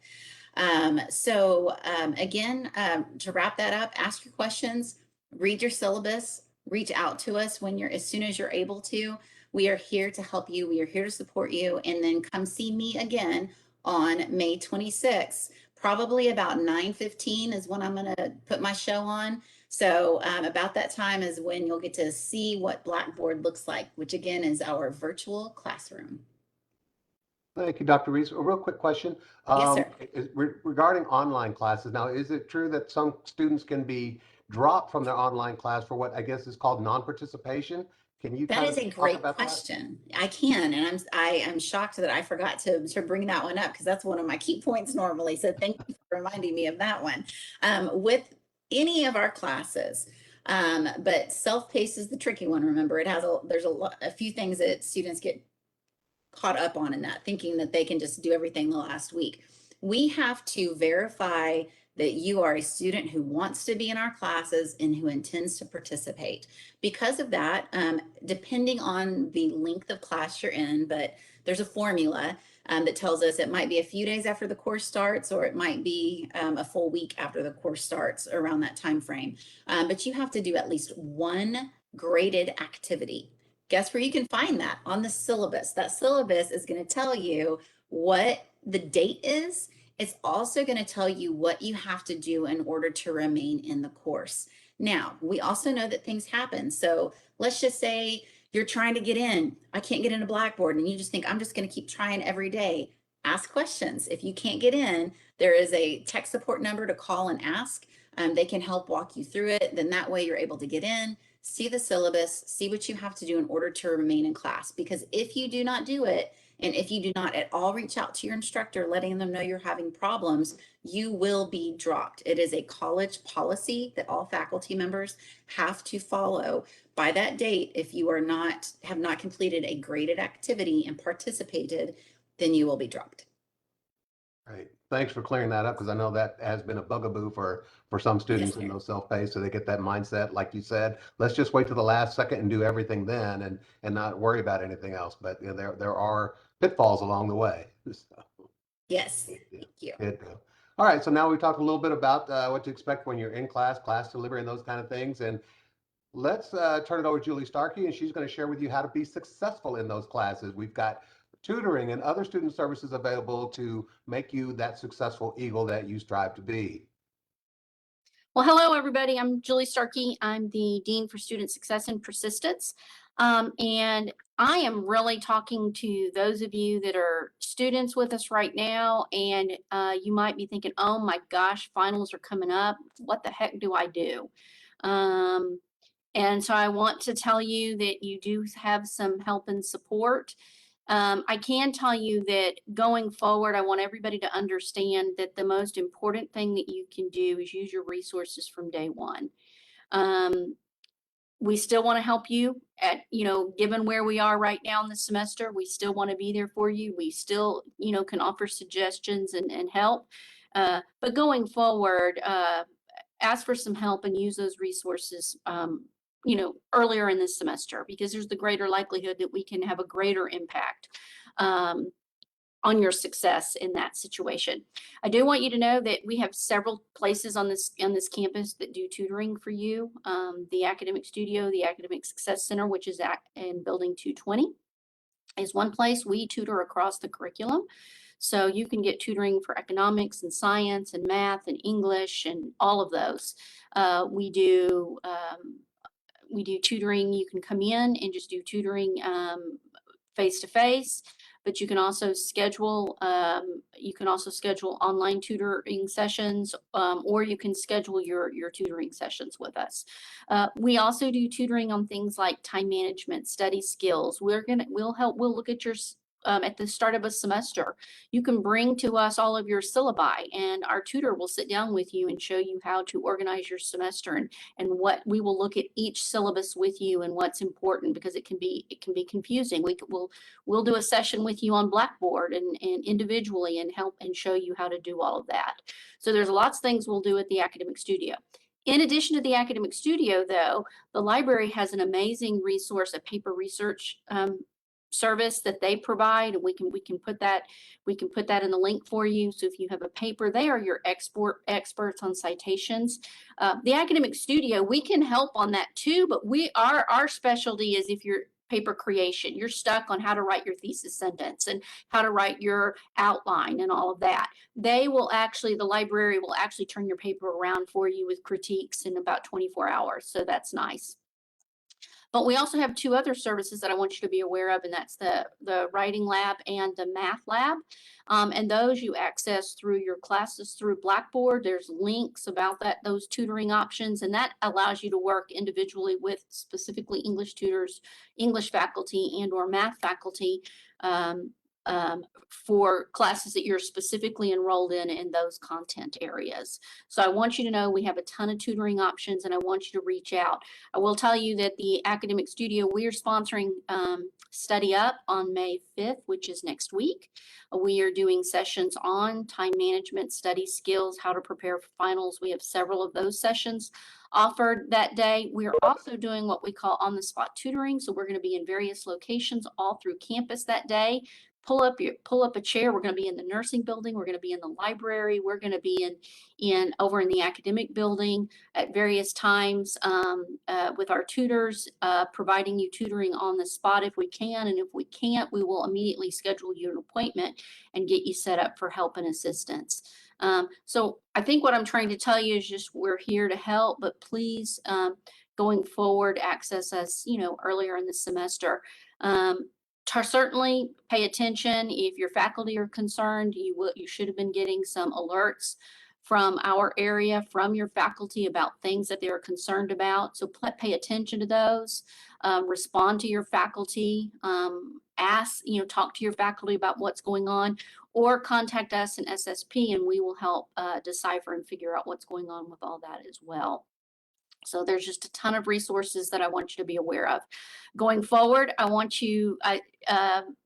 Again, to wrap that up, ask your questions, read your syllabus, reach out to us as soon as you're able to. We are here to help you. We are here to support you. And then come see me again on May 26th. Probably about 9:15 is when I'm going to put my show on. So about that time is when you'll get to see what Blackboard looks like, which again is our virtual classroom. Thank you, Dr. Reese. A real quick question. Yes, sir. Regarding online classes, now, is it true that some students can be dropped from their online class for what I guess is called non-participation? Can you That is a great question. I can, and I am shocked that I forgot to bring that one up, because that's one of my key points normally. So thank you for reminding me of that one. With any of our classes, but self-paced is the tricky one. Remember, there's a few things that students get caught up on in that, thinking that they can just do everything the last week. We have to verify that you are a student who wants to be in our classes and who intends to participate. Because of that, depending on the length of class you're in, but there's a formula that tells us it might be a few days after the course starts, or it might be a full week after the course starts, around that time frame. But you have to do at least one graded activity. Guess where you can find that? On the syllabus. That syllabus is going to tell you what the date is. It's also going to tell you what you have to do in order to remain in the course. Now, we also know that things happen. So let's just say you're trying to get in. I can't get into Blackboard, and you just think, I'm just going to keep trying every day. Ask questions. If you can't get in, there is a tech support number to call and ask. They can help walk you through it. Then that way you're able to get in, see the syllabus, see what you have to do in order to remain in class. Because if you do not do it, and if you do not at all reach out to your instructor, letting them know you're having problems, you will be dropped. It is a college policy that all faculty members have to follow. By that date, if you have not completed a graded activity and participated, then you will be dropped. Right. Thanks for clearing that up, because I know that has been a bugaboo for some students Yes, in sir. those self-paced. So they get that mindset, like you said, let's just wait to the last second and do everything then, and not worry about anything else. But there are pitfalls along the way. So, Yes, thank you. good. All right. So now we talked a little bit about what to expect when you're in class delivery, and those kind of things. And let's turn it over to Julie Starkey, and she's going to share with you how to be successful in those classes. We've got tutoring and other student services available to make you that successful eagle that you strive to be. Well, hello, everybody. I'm Julie Starkey. I'm the Dean for Student Success and Persistence. And I am really talking to those of you that are students with us right now. And you might be thinking, oh my gosh, finals are coming up. What the heck do I do? And so I want to tell you that you do have some help and support. I can tell you that going forward, I want everybody to understand that the most important thing that you can do is use your resources from day one. we still want to help you at, given where we are right now in the semester, we still want to be there for you. We still, can offer suggestions and help. But going forward, ask for some help and use those resources, earlier in this semester, because there's the greater likelihood that we can have a greater impact on your success in that situation. I do want you to know that we have several places on this campus that do tutoring for you. The Academic Studio, the Academic Success Center, which is in Building 220, is one place. We tutor across the curriculum. So you can get tutoring for economics and science and math and English and all of those. We do tutoring. You can come in and just do tutoring face-to-face, but you can also schedule online tutoring sessions, or you can schedule your tutoring sessions with us. We also do tutoring on things like time management, study skills. We'll look at your at the start of a semester. You can bring to us all of your syllabi, and our tutor will sit down with you and show you how to organize your semester, and what we will look at each syllabus with you and what's important, because it can be confusing. We'll do a session with you on Blackboard and individually, and help and show you how to do all of that. So there's lots of things we'll do at the Academic Studio. In addition to the Academic Studio, though, the library has an amazing resource, a paper research service that they provide. We can put that in the link for you. So if you have a paper, they are your experts on citations. The Academic Studio, we can help on that too, but our specialty is if you're paper creation, you're stuck on how to write your thesis sentence and how to write your outline and all of that. The library will actually turn your paper around for you with critiques in about 24 hours. So that's nice. But we also have two other services that I want you to be aware of, and that's the writing lab and the math lab. And those you access through your classes through Blackboard. There's links about those tutoring options, and that allows you to work individually with specifically English tutors, English faculty, and or math faculty for classes that you're specifically enrolled in those content areas. So I want you to know we have a ton of tutoring options, and I want you to reach out. I will tell you that the Academic Studio, we are sponsoring Study Up on May 5th, which is next week. We are doing sessions on time management, study skills, how to prepare for finals. We have several of those sessions offered that day. We are also doing what we call on-the-spot tutoring. So we're going to be in various locations all through campus that day. Pull up a chair. We're going to be in the nursing building. We're going to be in the library. We're going to be over in the academic building at various times with our tutors, providing you tutoring on the spot if we can. And if we can't, we will immediately schedule you an appointment and get you set up for help and assistance. So I think what I'm trying to tell you is just we're here to help, but please, going forward, access us, earlier in the semester. Certainly pay attention. If your faculty are concerned, you should have been getting some alerts from our area, from your faculty about things that they're concerned about. So pay attention to those, respond to your faculty, talk to your faculty about what's going on, or contact us in SSP, and we will help decipher and figure out what's going on with all that as well. So there's just a ton of resources that I want you to be aware of. Going forward,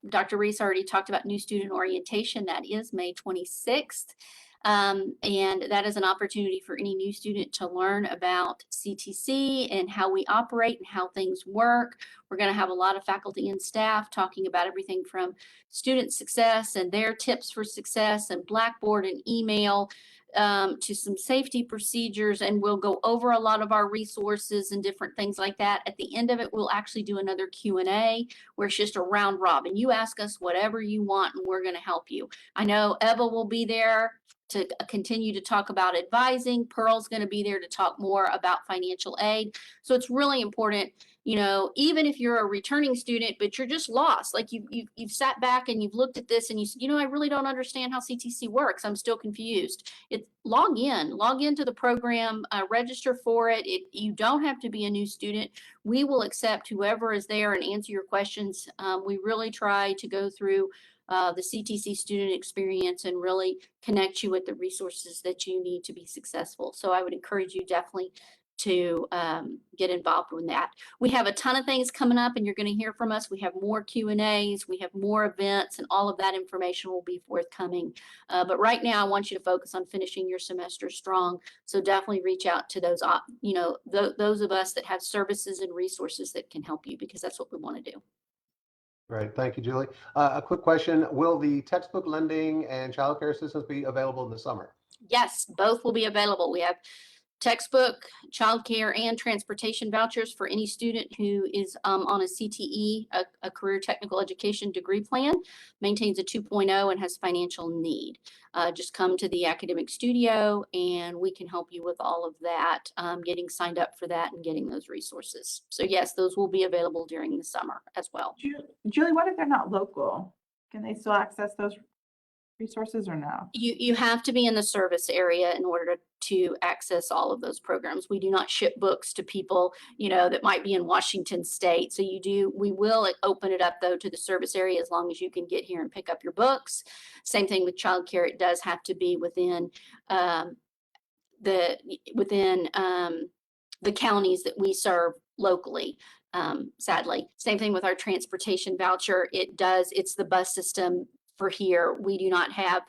Dr. Reese already talked about new student orientation. That is May 26th. And that is an opportunity for any new student to learn about CTC and how we operate and how things work. We're going to have a lot of faculty and staff talking about everything from student success and their tips for success, and Blackboard and email, to some safety procedures, and we'll go over a lot of our resources and different things like that. At the end of it, we'll actually do another Q&A where it's just a round robin. You ask us whatever you want and we're going to help you. I know Eva will be there to continue to talk about advising. Pearl's going to be there to talk more about financial aid. So it's really important, even if you're a returning student, but you're just lost, like you've sat back and you've looked at this and you said, I really don't understand how CTC works. I'm still confused. Log into the program, register for it. You don't have to be a new student. We will accept whoever is there and answer your questions. We really try to go through the CTC student experience and really connect you with the resources that you need to be successful. So I would encourage you definitely to get involved with that. We have a ton of things coming up, and you're going to hear from us. We have more Q&As, we have more events, and all of that information will be forthcoming. But right now, I want you to focus on finishing your semester strong. So definitely reach out to those, those of us that have services and resources that can help you, because that's what we want to do. Great, thank you, Julie. A quick question: will the textbook lending and childcare assistance be available in the summer? Yes, both will be available. We have textbook, childcare, and transportation vouchers for any student who is on a CTE, a career technical education degree plan, maintains a 2.0 and has financial need. Just come to the academic studio and we can help you with all of that, getting signed up for that and getting those resources. So yes, those will be available during the summer as well. Julie, what if they're not local? Can they still access those resources or no? You have to be in the service area in order to access all of those programs. We do not ship books to people, that might be in Washington State. So we will open it up though to the service area as long as you can get here and pick up your books. Same thing with childcare. It does have to be within the counties that we serve locally. Sadly, same thing with our transportation voucher. It's the bus system for here. We do not have,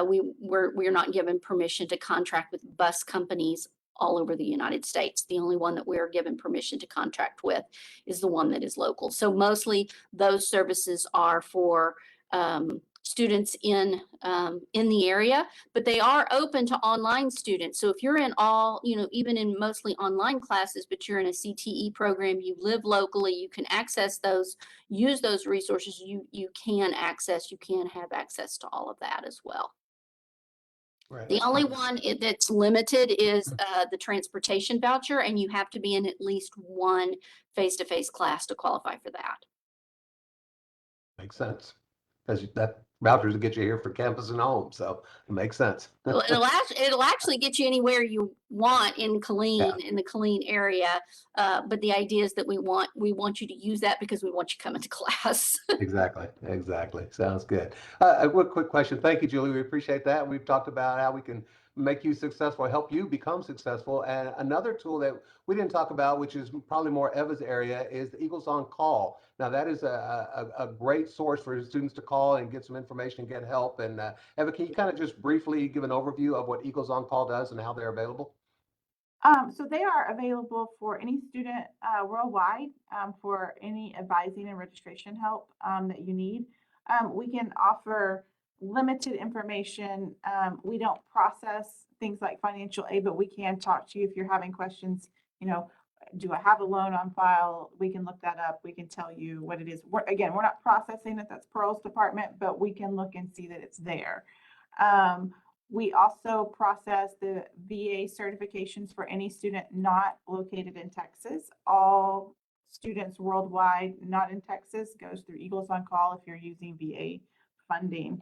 we're not given permission to contract with bus companies all over the United States. The only one that we're given permission to contract with is the one that is local. So mostly those services are for students in the area, but they are open to online students. So if you're in even in mostly online classes, but you're in a CTE program, you live locally, you can access those, use those resources, you can have access to all of that as well. Right. The only one that's limited is the transportation voucher, and you have to be in at least one face-to-face class to qualify for that. Makes sense, because that vouchers will get you here for campus and home, so it makes sense. Well, it'll actually get you anywhere you want in Killeen, in the Killeen area. But the idea is that we want you to use that because we want you coming to class. Exactly. Sounds good. A quick question. Thank you, Julie. We appreciate that. We've talked about how we can make you successful, help you become successful. And another tool that we didn't talk about, which is probably more Eva's area, is the Eagles on Call. Now, that is a great source for students to call and get some information, get help. And Eva, can you kind of just briefly give an overview of what Eagles on Call does and how they're available? So they are available for any student worldwide for any advising and registration help that you need. We can offer limited information. We don't process things like financial aid, but we can talk to you if you're having questions. Do I have a loan on file? We can look that up. We can tell you what it is. We're not processing it. That's Pearl's department, but we can look and see that it's there. We also process the VA certifications for any student not located in Texas. All students worldwide not in Texas goes through Eagles on Call if you're using VA funding.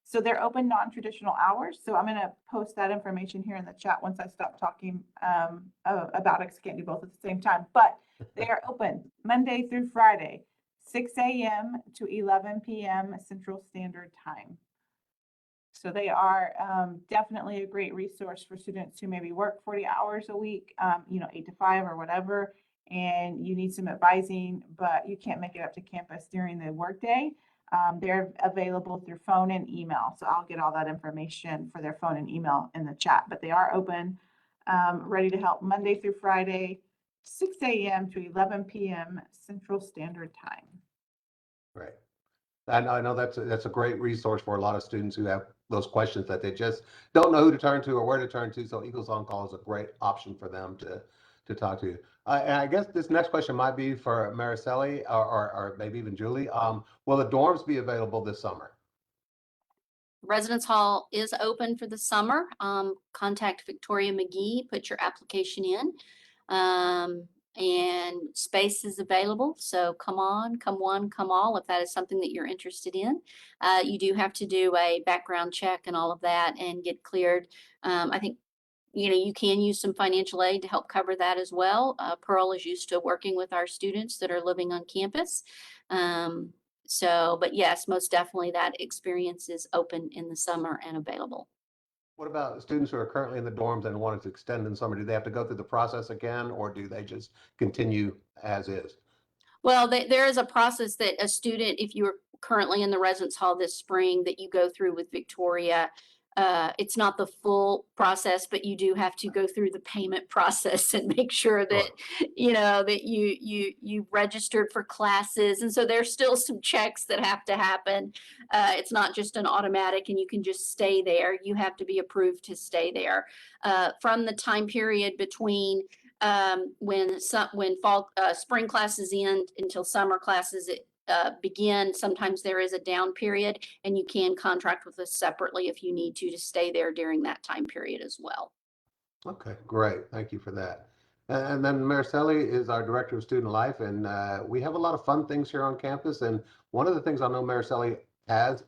So they're open non-traditional hours. So I'm going to post that information here in the chat once I stop talking about it, because I can't do both at the same time. But they are open Monday through Friday, 6 a.m. to 11 p.m. Central Standard Time. So they are definitely a great resource for students who maybe work 40 hours a week, 8 to 5 or whatever, and you need some advising, but you can't make it up to campus during the workday. They're available through phone and email. So I'll get all that information for their phone and email in the chat, but they are open, ready to help Monday through Friday, 6 a.m. to 11 p.m. Central Standard Time. Right. I know that's a great resource for a lot of students who have those questions that they just don't know who to turn to or where to turn to. So Eagles on Call is a great option for them to talk to. And I guess this next question might be for Mariceli or maybe even Julie. Will the dorms be available this summer? Residence Hall is open for the summer. Contact Victoria McGee, put your application in. And space is available. So come on, come one, come all, if that is something that you're interested in. You do have to do a background check and all of that and get cleared. I think, you can use some financial aid to help cover that as well. Pearl is used to working with our students that are living on campus. But yes, most definitely that experience is open in the summer and available. What about students who are currently in the dorms and wanted to extend in summer? Do they have to go through the process again, or do they just continue as is? Well, there is a process that a student, if you're currently in the residence hall this spring, that you go through with Victoria. It's not the full process, but you do have to go through the payment process and make sure that, that you registered for classes. And so there's still some checks that have to happen. It's not just an automatic and you can just stay there. You have to be approved to stay there. From the time period between when fall spring classes end until summer classes begin, sometimes there is a down period, and you can contract with us separately if you need to stay there during that time period as well. Okay, great. Thank you for that. And then Mariceli is our Director of Student Life, and we have a lot of fun things here on campus. And one of the things I know Mariceli has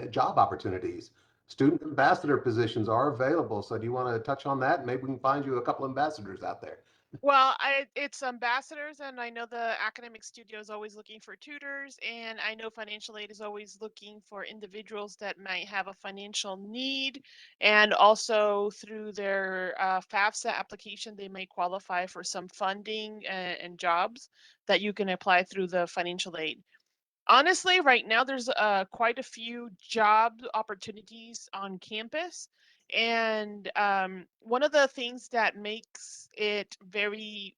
job opportunities. Student ambassador positions are available. So do you want to touch on that? Maybe we can find you a couple ambassadors out there. Well, it's ambassadors, and I know the academic studio is always looking for tutors, and I know financial aid is always looking for individuals that might have a financial need, and also through their FAFSA application, they may qualify for some funding and jobs that you can apply through the financial aid. Honestly, right now there's quite a few job opportunities on campus. And one of the things that makes it very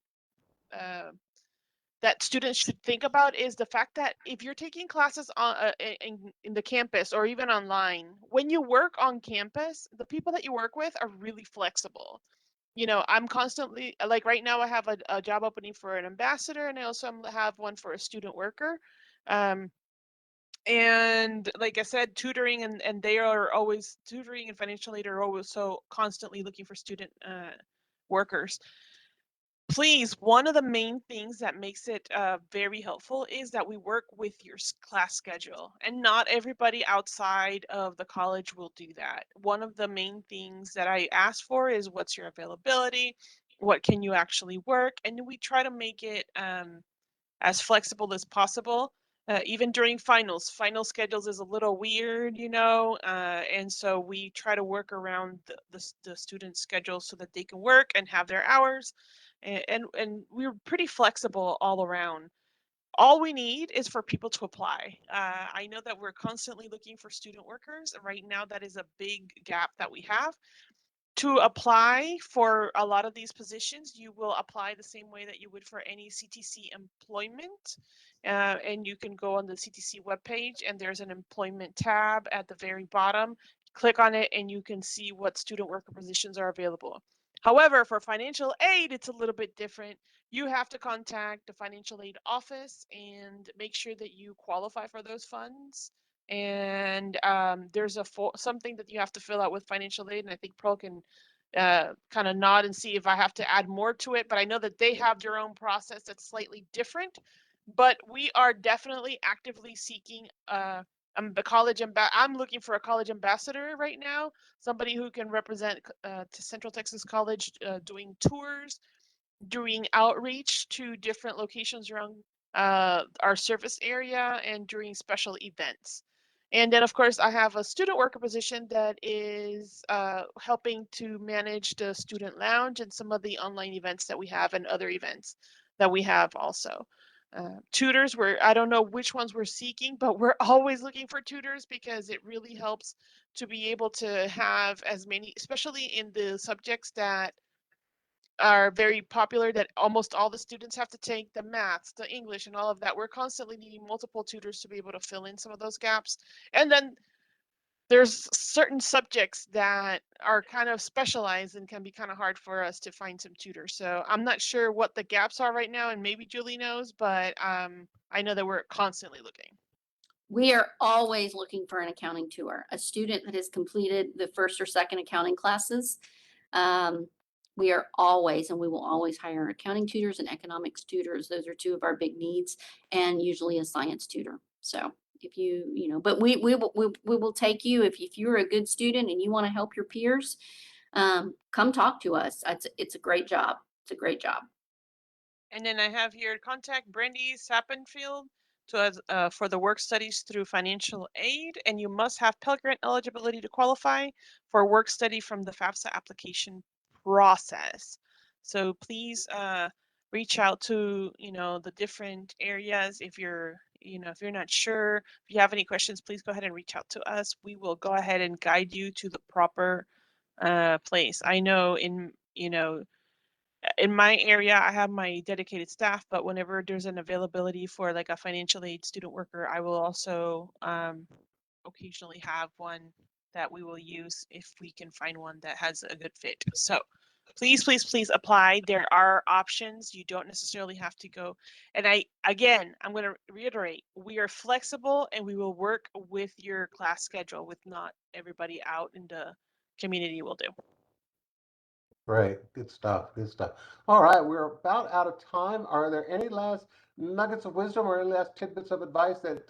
uh, that students should think about is the fact that if you're taking classes on in the campus or even online, when you work on campus, the people that you work with are really flexible. I'm constantly like right now I have a job opening for an ambassador, and I also have one for a student worker. Um, and like I said, tutoring and they are always tutoring and financial aid are always so constantly looking for student workers. Please, one of the main things that makes it very helpful is that we work with your class schedule, and not everybody outside of the college will do that. One of the main things that I ask for is what's your availability, what can you actually work, and we try to make it as flexible as possible. Even during finals, final schedules is a little weird, and so we try to work around the student's schedule so that they can work and have their hours, and we're pretty flexible all around. All we need is for people to apply. I know that we're constantly looking for student workers. Right now, that is a big gap that we have. To apply for a lot of these positions, you will apply the same way that you would for any CTC employment. And you can go on the CTC webpage, and there's an employment tab at the very bottom. Click on it, and you can see what student worker positions are available. However, for financial aid, it's a little bit different. You have to contact the financial aid office and make sure that you qualify for those funds. And there's something that you have to fill out with financial aid, and I think Pearl can kind of nod and see if I have to add more to it, but I know that they have their own process that's slightly different. But we are definitely actively seeking I'm looking for a college ambassador right now, somebody who can represent to Central Texas College, doing tours, doing outreach to different locations around our service area, and during special events. And then, of course, I have a student worker position that is helping to manage the student lounge and some of the online events that we have and other events that we have also. Tutors, I don't know which ones we're seeking, but we're always looking for tutors because it really helps to be able to have as many, especially in the subjects that are very popular that almost all the students have to take, the maths, the English, and all of that. We're constantly needing multiple tutors to be able to fill in some of those gaps. And then there's certain subjects that are kind of specialized and can be kind of hard for us to find some tutors. So I'm not sure what the gaps are right now, and maybe Julie knows, but I know that we're constantly looking. We are always looking for an accounting tutor, a student that has completed the first or second accounting classes. We are always, and we will always hire accounting tutors and economics tutors. Those are two of our big needs, and usually a science tutor. So if but we will take you if you're a good student and you want to help your peers, come talk to us. It's a great job. It's a great job. And then I have here contact Brandy Sappenfield, for the work studies through financial aid, and you must have Pell Grant eligibility to qualify for work study from the FAFSA application process. So please reach out to the different areas if you're if you're not sure. If you have any questions, please go ahead and reach out to us. We will go ahead and guide you to the proper place. I know in my area, I have my dedicated staff, but whenever there's an availability for like a financial aid student worker, I will also occasionally have one that we will use if we can find one that has a good fit. So please, please, please apply. There are options. You don't necessarily have to go. And I'm going to reiterate, we are flexible and we will work with your class schedule, with not everybody out in the community will do. Great, good stuff, good stuff. All right, we're about out of time. Are there any last nuggets of wisdom or any last tidbits of advice that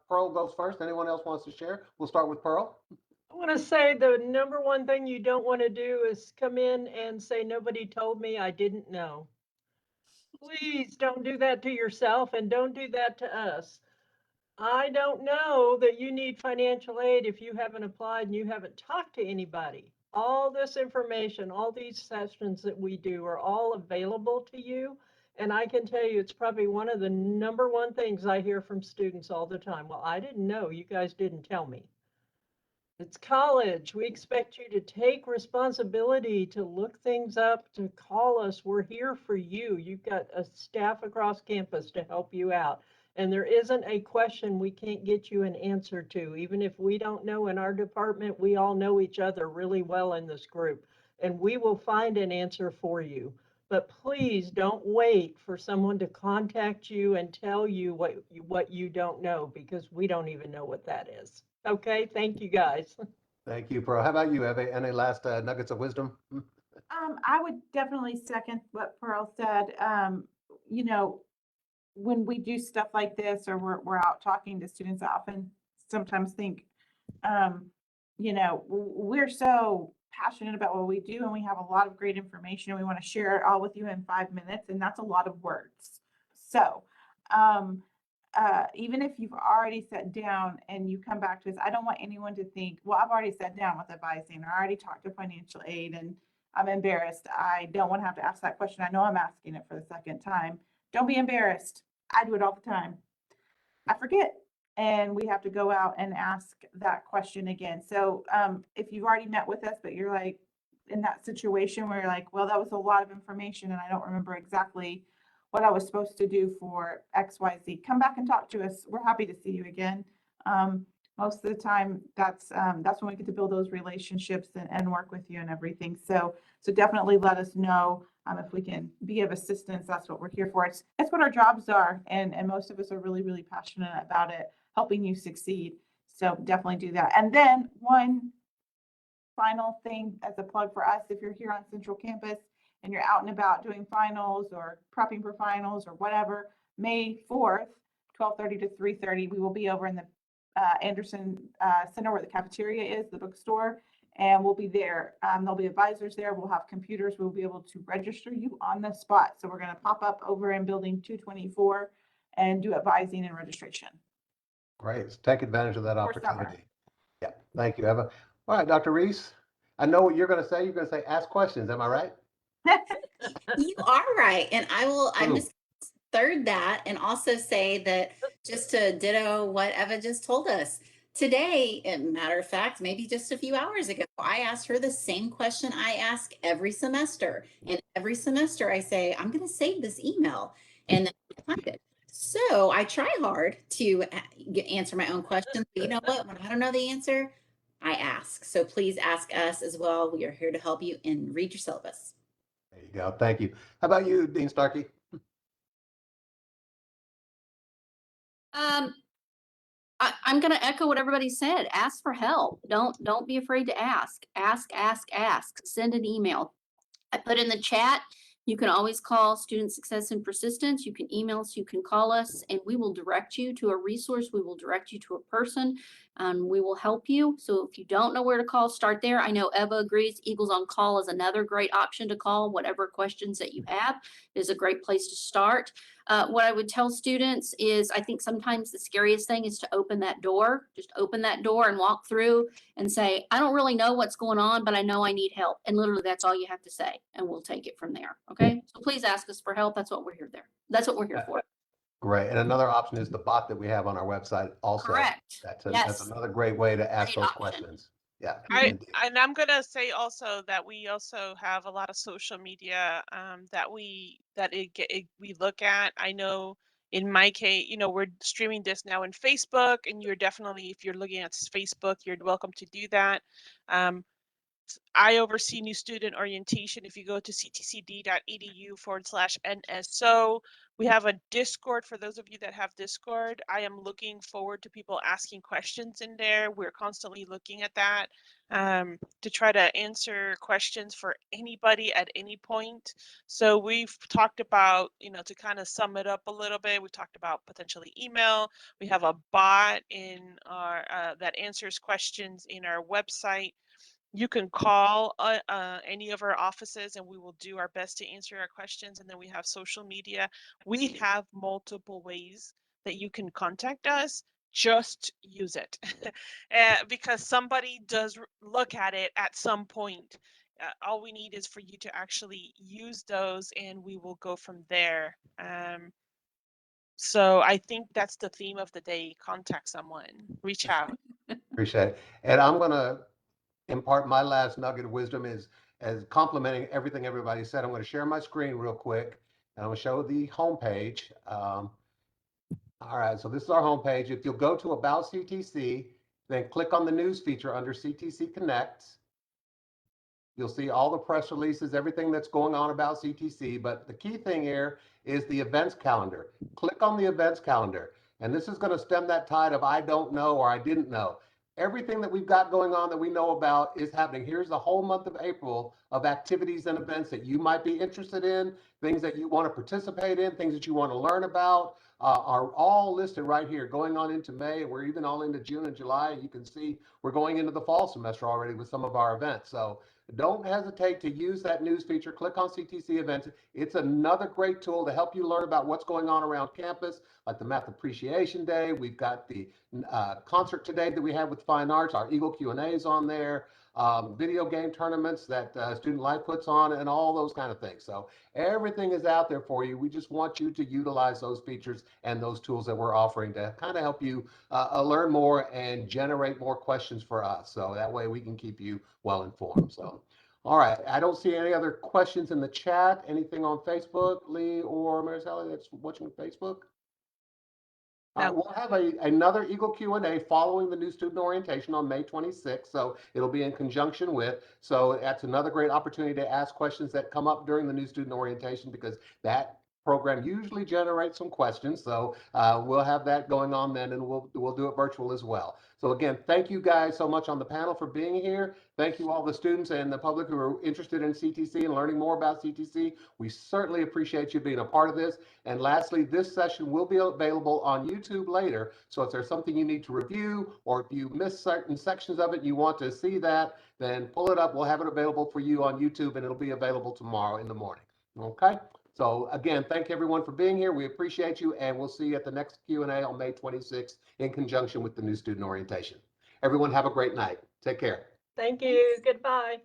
Pearl goes first? Anyone else wants to share? We'll start with Pearl. I want to say the number one thing you don't want to do is come in and say, nobody told me, I didn't know. Please don't do that to yourself and don't do that to us. I don't know that you need financial aid if you haven't applied and you haven't talked to anybody. All this information, all these sessions that we do are all available to you. And I can tell you, it's probably one of the number one things I hear from students all the time. Well, I didn't know, you guys didn't tell me. It's college. We expect you to take responsibility, to look things up, to call us. We're here for you. You've got a staff across campus to help you out. And there isn't a question we can't get you an answer to. Even if we don't know in our department, we all know each other really well in this group. And we will find an answer for you. But please don't wait for someone to contact you and tell you what you don't know, because we don't even know what that is. Okay, thank you guys. Thank you, Pearl. How about you, Eve? Any last nuggets of wisdom? I would definitely second what Pearl said. When we do stuff like this, or we're out talking to students, I often sometimes think, we're so passionate about what we do and we have a lot of great information and we want to share it all with you in 5 minutes, and that's a lot of words. So even if you've already sat down and you come back to us, I don't want anyone to think, well, I've already sat down with advising, or I already talked to financial aid and I'm embarrassed. I don't want to have to ask that question. I know I'm asking it for the second time. Don't be embarrassed. I do it all the time. I forget. And we have to go out and ask that question again. So if you've already met with us, but you're like in that situation where you're like, well, that was a lot of information and I don't remember exactly what I was supposed to do for XYZ, come back and talk to us. We're happy to see you again. Most of the time, that's when we get to build those relationships and work with you and everything. So definitely let us know if we can be of assistance. That's what we're here for. It's what our jobs are, and most of us are really, really passionate about it, helping you succeed. So definitely do that. And then one final thing as a plug for us, if you're here on Central Campus and you're out and about doing finals or prepping for finals or whatever, May 4th, 12:30 to 3:30, we will be over in the Anderson Center where the cafeteria is, the bookstore, and we'll be there. There'll be advisors there. We'll have computers. We'll be able to register you on the spot. So we're going to pop up over in building 224 and do advising and registration. Great. So take advantage of that For summer. opportunity. Yeah. Thank you, Eva. All right, Dr. Reese, I know what you're going to say. You're going to say, ask questions. Am I right? You are right. And I'm Ooh. just third that and also say that just to ditto what Eva just told us. Today, as a matter of fact, maybe just a few hours ago, I asked her the same question I ask every semester. And every semester I say, I'm going to save this email and then I find it. So I try hard to answer my own questions. But you know what? When I don't know the answer, I ask. So please ask us as well. We are here to help you and read your syllabus. There you go. Thank you. How about you, Dean Starkey? I'm going to echo what everybody said. Ask for help. Don't be afraid to ask. Ask. Send an email. I put in the chat. You can always call Student Success and Persistence. You can email us, you can call us, and we will direct you to a resource. We will direct you to a person. We will help you. So if you don't know where to call, start there. I know Eva agrees. Eagles on Call is another great option to call. Whatever questions that you have is a great place to start. What I would tell students is I think sometimes the scariest thing is to open that door. Just open that door and walk through and say, I don't really know what's going on, but I know I need help. And literally that's all you have to say, and we'll take it from there. Okay. So please ask us for help. That's what we're here there. That's what we're here for. Great. And another option is the bot that we have on our website also. Correct. That's Yes. another great way to ask Great those option. questions. Yeah. And I'm gonna say also that we also have a lot of social media that we look at. I know in my case, we're streaming this now in Facebook, and you're definitely, if you're looking at Facebook, you're welcome to do that. I oversee new student orientation. If you go to ctcd.edu/NSO, we have a Discord for those of you that have Discord. I am looking forward to people asking questions in there. We're constantly looking at that to try to answer questions for anybody at any point. So we've talked about, to kind of sum it up a little bit, we talked about potentially email. We have a bot in our that answers questions in our website. You can call any of our offices and we will do our best to answer your questions. And then we have social media. We have multiple ways that you can contact us. Just use it because somebody does look at it at some point. All we need is for you to actually use those and we will go from there. So I think that's the theme of the day. Contact someone, reach out. Appreciate it. And I'm going to impart my last nugget of wisdom is as complimenting everything everybody said. I'm going to share my screen real quick and I'm going to show the homepage. All right, so this is our homepage. If you'll go to About CTC, then click on the news feature under CTC Connect. You'll see all the press releases, everything that's going on about CTC. But the key thing here is the events calendar. Click on the events calendar. And this is going to stem that tide of I don't know or I didn't know. Everything that we've got going on that we know about is happening. Here's the whole month of April of activities and events that you might be interested in, things that you want to participate in, things that you want to learn about, are all listed right here going on into May. We're even all into June and July. You can see we're going into the fall semester already with some of our events. So don't hesitate to use that news feature. Click on CTC events. It's another great tool to help you learn about what's going on around campus, like the Math Appreciation Day. We've got the concert today that we have with Fine Arts. Our Eagle Q&A is on there. Video game tournaments that Student Life puts on, and all those kind of things. So everything is out there for you. We just want you to utilize those features and those tools that we're offering to kind of help you learn more and generate more questions for us. So that way we can keep you well informed. So, all right. I don't see any other questions in the chat. Anything on Facebook, Lee or Mary Sally that's watching Facebook? No. We'll have another Eagle Q&A following the new student orientation on May 26th. So it'll be in conjunction with. So that's another great opportunity to ask questions that come up during the new student orientation because that program usually generates some questions. So we'll have that going on then, and we'll do it virtual as well. So again, thank you guys so much on the panel for being here. Thank you all the students and the public who are interested in CTC and learning more about CTC. We certainly appreciate you being a part of this. And lastly, this session will be available on YouTube later. So if there's something you need to review, or if you missed certain sections of it and you want to see that, then pull it up. We'll have it available for you on YouTube, and it'll be available tomorrow in the morning. Okay? So again, thank everyone for being here. We appreciate you, and we'll see you at the next Q&A on May 26th in conjunction with the new student orientation. Everyone have a great night. Take care. Thank you. Goodbye.